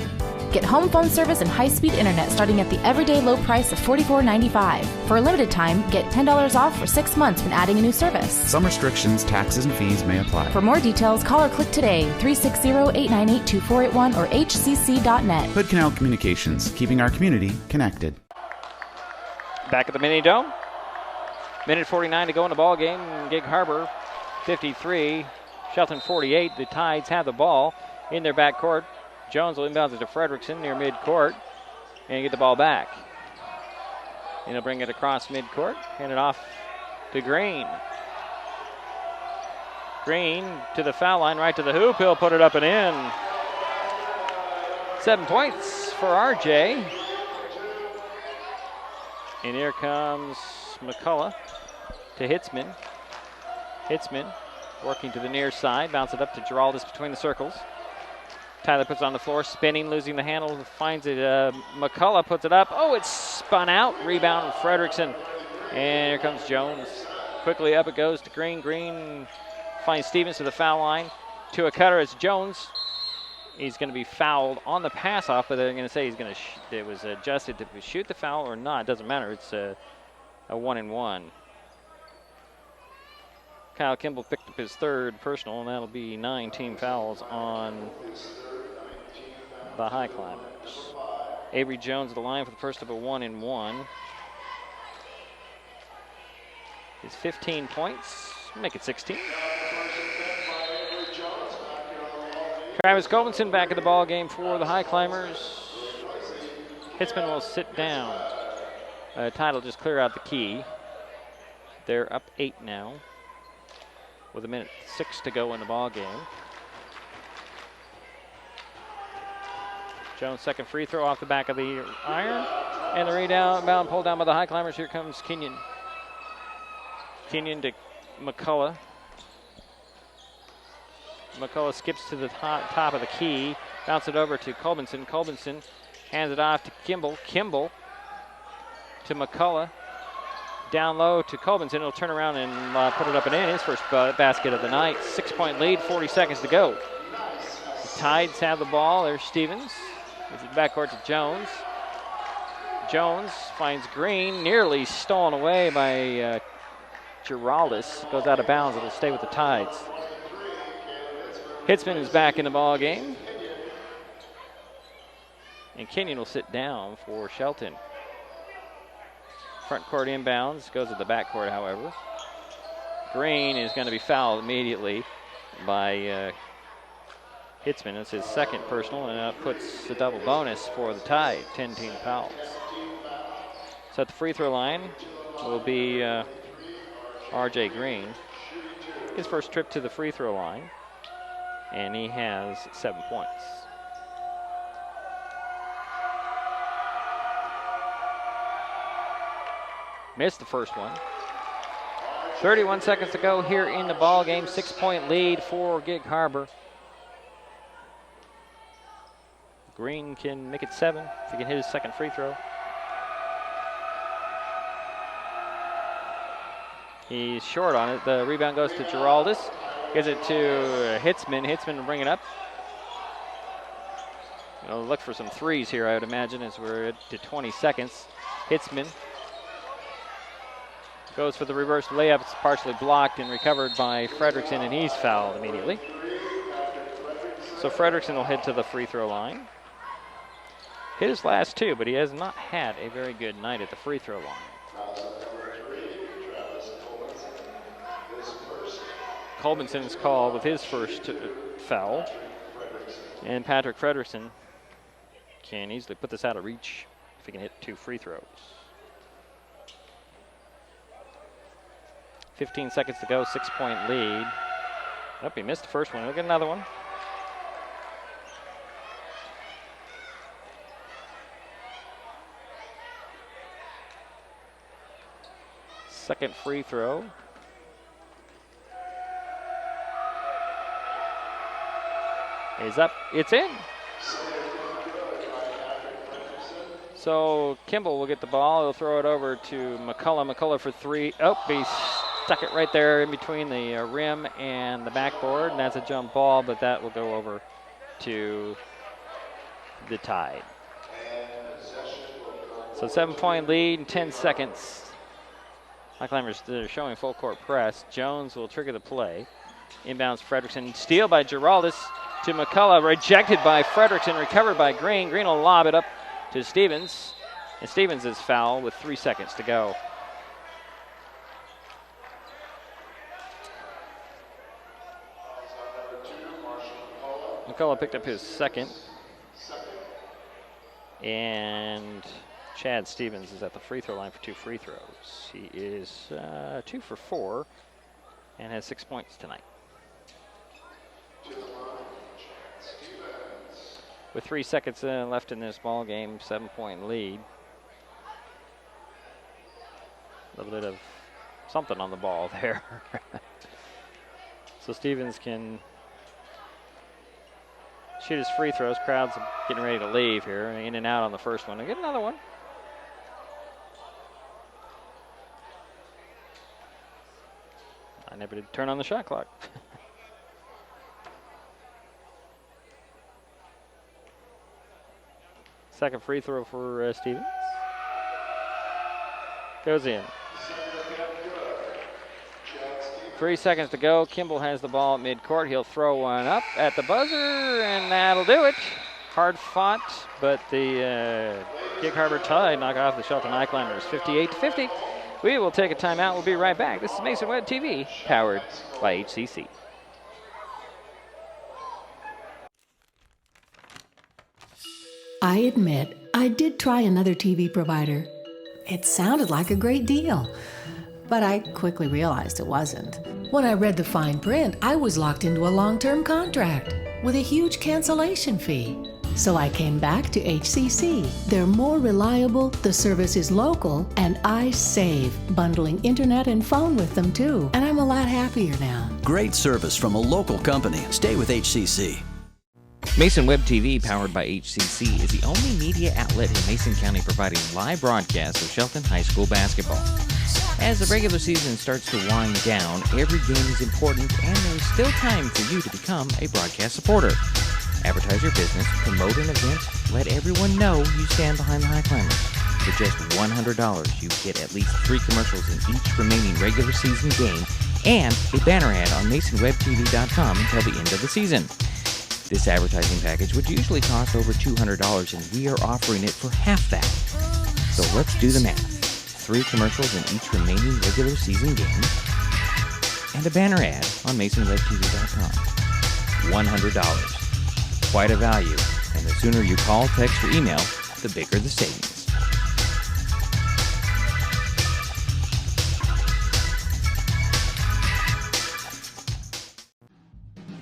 Get home phone service and high-speed internet starting at the everyday low price of $44.95. For a limited time, get $10 off for 6 months when adding a new service. Some restrictions, taxes, and fees may apply. For more details, call or click today, 360-898-2481 or hcc.net. Hood Canal Communications, keeping our community connected. Back at the Mini Dome. Minute 49 to go in the ball game. Gig Harbor 53, Shelton 48. The Tides have the ball in their back court. Jones will inbound it to Fredrickson near midcourt and get the ball back. And he'll bring it across midcourt, hand it off to Green. Green to the foul line, right to the hoop. He'll put it up and in. 7 points for RJ. And here comes McCullough to Hitzman. Hitzman working to the near side, bounce it up to Giraldus between the circles. Tyler puts it on the floor, spinning, losing the handle, finds it. McCullough puts it up. Oh, it's spun out. Rebound Fredrickson. And here comes Jones. Quickly up it goes to Green. Green finds Stevens to the foul line. To a cutter, it's Jones. He's going to be fouled on the pass off, but they're going to say he's going to it was adjusted to shoot the foul or not. It doesn't matter. It's a 1-and-1. Kyle Kimball picked up his third personal, and that'll be 9 team fouls on the High Climbers. Avery Jones at the line for the first of a 1-and-1. It's 15 points. Make it 16. Travis Colvinson back at the ball game for the High Climbers. Hitzman will sit down. Tide will just clear out the key. They're up 8 now, with 1:06 to go in the ball game. Jones' second free throw off the back of the iron. And the rebound pulled down by the High Climbers. Here comes Kenyon. Kenyon to McCullough. McCullough skips to the top of the key. Bounce it over to Colbinson. Colbinson hands it off to Kimball. Kimball to McCullough. Down low to Colbinson. He'll turn around and put it up and in. His first basket of the night. 6-point lead, 40 seconds to go. The Tides have the ball. There's Stevens. Gives it backcourt to Jones. Jones finds Green. Nearly stolen away by Giraldus. Goes out of bounds. It'll stay with the Tides. Hitzman is back in the ball game. And Kenyon will sit down for Shelton. Front court inbounds, goes to the back court, however. Green is going to be fouled immediately by Hitzman. That's his second personal, and that puts a double bonus for the Tide, 10 team fouls. So at the free throw line will be RJ Green. His first trip to the free throw line, and he has 7 points. Missed the first one. 31 seconds to go here in the ball game. 6-point lead for Gig Harbor. Green can make it 7 if he can hit his second free throw. He's short on it. The rebound goes to Giraldus. Gives it to Hitzman. Hitzman will bring it up. Look for some threes here, I would imagine, as we're to 20 seconds. Hitzman goes for the reverse layup. It's partially blocked and recovered by Fredrickson, and he's fouled immediately. So Fredrickson will head to the free throw line. hit his last two, but he has not had a very good night at the free throw line. Colbinson's called with his first foul. And Patrick Frederickson can easily put this out of reach if he can hit 2 free throws. 15 seconds to go, 6-point lead. Nope, he missed the first one. We'll get another one. Second free throw. Is up, it's in. So Kimball will get the ball. He'll throw it over to McCullough. McCullough for 3. Oh, he stuck it right there in between the rim and the backboard, and that's a jump ball, but that will go over to the Tide. So 7-point lead in 10 seconds. High Climbers, they're showing full court press. Jones will trigger the play. Inbounds Frederickson. Steal by Giraldus to McCullough. Rejected by Frederickson. Recovered by Green. Green will lob it up to Stevens. And Stevens is fouled with 3 seconds to go. McCullough picked up his second. And Chad Stevens is at the free throw line for 2 free throws. He is 2 for 4 and has 6 points tonight. With 3 seconds left in this ball game, 7-point lead. A little bit of something on the ball there. So Stevens can shoot his free throws. Crowd's getting ready to leave here. In and out on the first one. I get another one. I never did turn on the shot clock. Second free throw for Stevens. Goes in. 3 seconds to go. Kimball has the ball at midcourt. He'll throw one up at the buzzer, and that'll do it. Hard fought, but the Gig Harbor Tide knock off the Shelton High Climbers 58-50. We will take a timeout. We'll be right back. This is Mason Web TV, powered by HCC. I admit, I did try another TV provider. It sounded like a great deal, but I quickly realized it wasn't. When I read the fine print, I was locked into a long-term contract with a huge cancellation fee. So I came back to HCC. They're more reliable, the service is local, and I save, bundling internet and phone with them too. And I'm a lot happier now. Great service from a local company. Stay with HCC. Mason Web TV, powered by HCC, is the only media outlet in Mason County providing live broadcasts of Shelton High School basketball. As the regular season starts to wind down, every game is important, and there is still time for you to become a broadcast supporter. Advertise your business, promote an event, let everyone know you stand behind the High Climbers. For just $100, you get at least 3 commercials in each remaining regular season game and a banner ad on MasonWebTV.com until the end of the season. This advertising package would usually cost over $200, and we are offering it for half that. So let's do the math. 3 commercials in each remaining regular season game and a banner ad on MasonWebTV.com. $100. Quite a value, and the sooner you call, text, or email, the bigger the savings.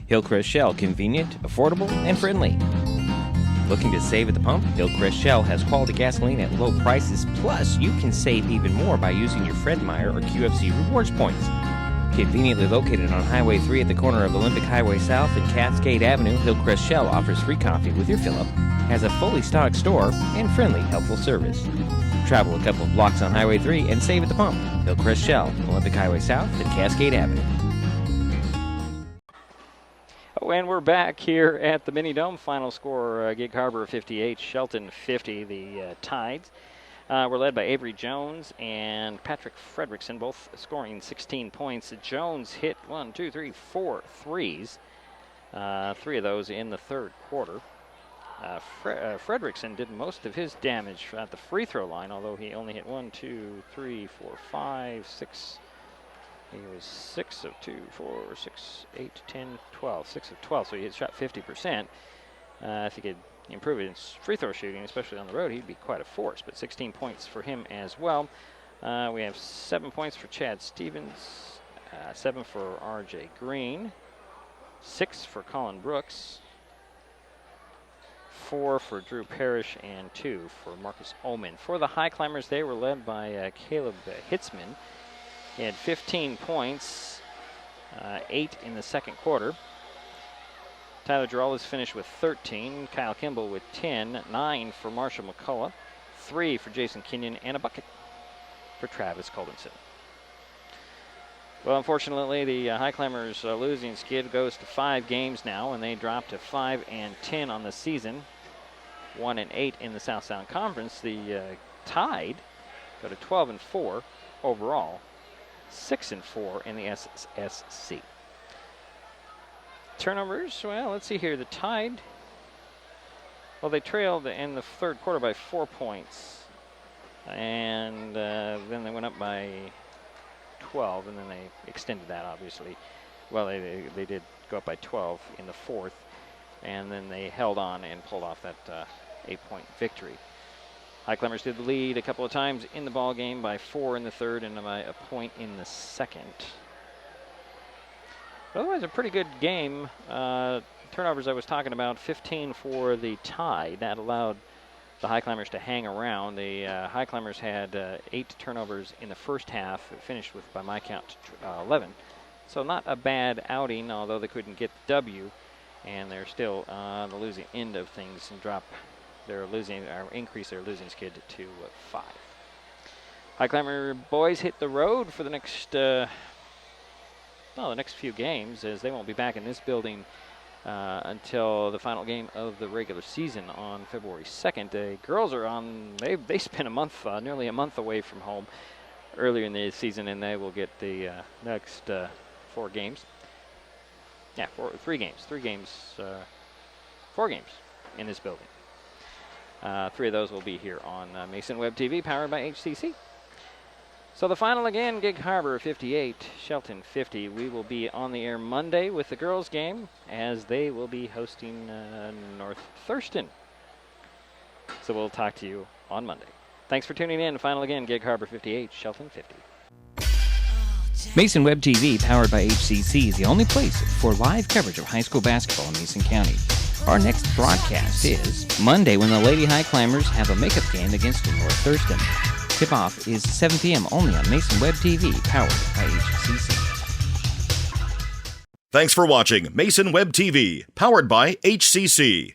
Hillcrest Shell, convenient, affordable, and friendly. Looking to save at the pump? Hillcrest Shell has quality gasoline at low prices, plus you can save even more by using your Fred Meyer or QFC rewards points. Conveniently located on Highway 3 at the corner of Olympic Highway South and Cascade Avenue, Hillcrest Shell offers free coffee with your fill-up, has a fully stocked store, and friendly, helpful service. Travel a couple of blocks on Highway 3 and save at the pump. Hillcrest Shell, Olympic Highway South and Cascade Avenue. Oh, and we're back here at the Mini Dome. Final score, Gig Harbor 58, Shelton 50, the Tides. We're led by Avery Jones and Patrick Frederickson, both scoring 16 points. Jones hit 4 threes, 3 of those in the third quarter. Fredrickson did most of his damage at the free throw line, although he only hit 1, 2, 3, 4, 5, 6. He was 6 of 2, 4, 6, 8, 10, 12. 6 of 12, so he had shot 50%. If he could improve his free throw shooting, especially on the road, he'd be quite a force. But 16 points for him as well. We have 7 points for Chad Stevens, 7 for R.J. Green, 6 for Colin Brooks, 4 for Drew Parrish, and 2 for Marcus Ullman. For the High Climbers, they were led by Caleb Hitzman. He had 15 points, 8 in the second quarter. Tyler Girolas finished with 13, Kyle Kimball with 10, 9 for Marshall McCullough, 3 for Jason Kenyon, and a bucket for Travis Coldenson. Well, unfortunately, the High Climbers losing skid goes to 5 games now, and they drop to 5-10 on the season, 1-8 in the South Sound Conference. The Tide go to 12-4 overall, 6-4 in the SSC. Turnovers, well, let's see here. The Tide, well, they trailed in the third quarter by 4 points. And then they went up by 12, and then they extended that, obviously. Well, they did go up by 12 in the fourth, and then they held on and pulled off that 8-point victory. High Climbers did lead a couple of times in the ball game by 4 in the third and by a point in the second. But otherwise, a pretty good game. Turnovers I was talking about, 15 for the Tide. That allowed the High Climbers to hang around. The High Climbers had 8 turnovers in the first half. It finished with, by my count, 11. So not a bad outing, although they couldn't get the W. And they're still on the losing end of things and increase their losing skid to 5. High Climber boys hit the road for the next few games, as they won't be back in this building until the final game of the regular season on February 2nd. The girls are on, they spent a month, nearly a month away from home earlier in the season, and they will get the next 4 games. Yeah, 4 games in this building. 3 of those will be here on Mason Web TV, powered by HCC. So the final again, Gig Harbor 58, Shelton 50. We will be on the air Monday with the girls' game, as they will be hosting North Thurston. So we'll talk to you on Monday. Thanks for tuning in. Final again, Gig Harbor 58, Shelton 50. Mason Web TV, powered by HCC, is the only place for live coverage of high school basketball in Mason County. Our next broadcast is Monday, when the Lady High Climbers have a makeup game against North Thurston. Tip-off is 7 p.m. only on Mason Web TV, powered by HCC. Thanks for watching Mason Web TV, powered by HCC.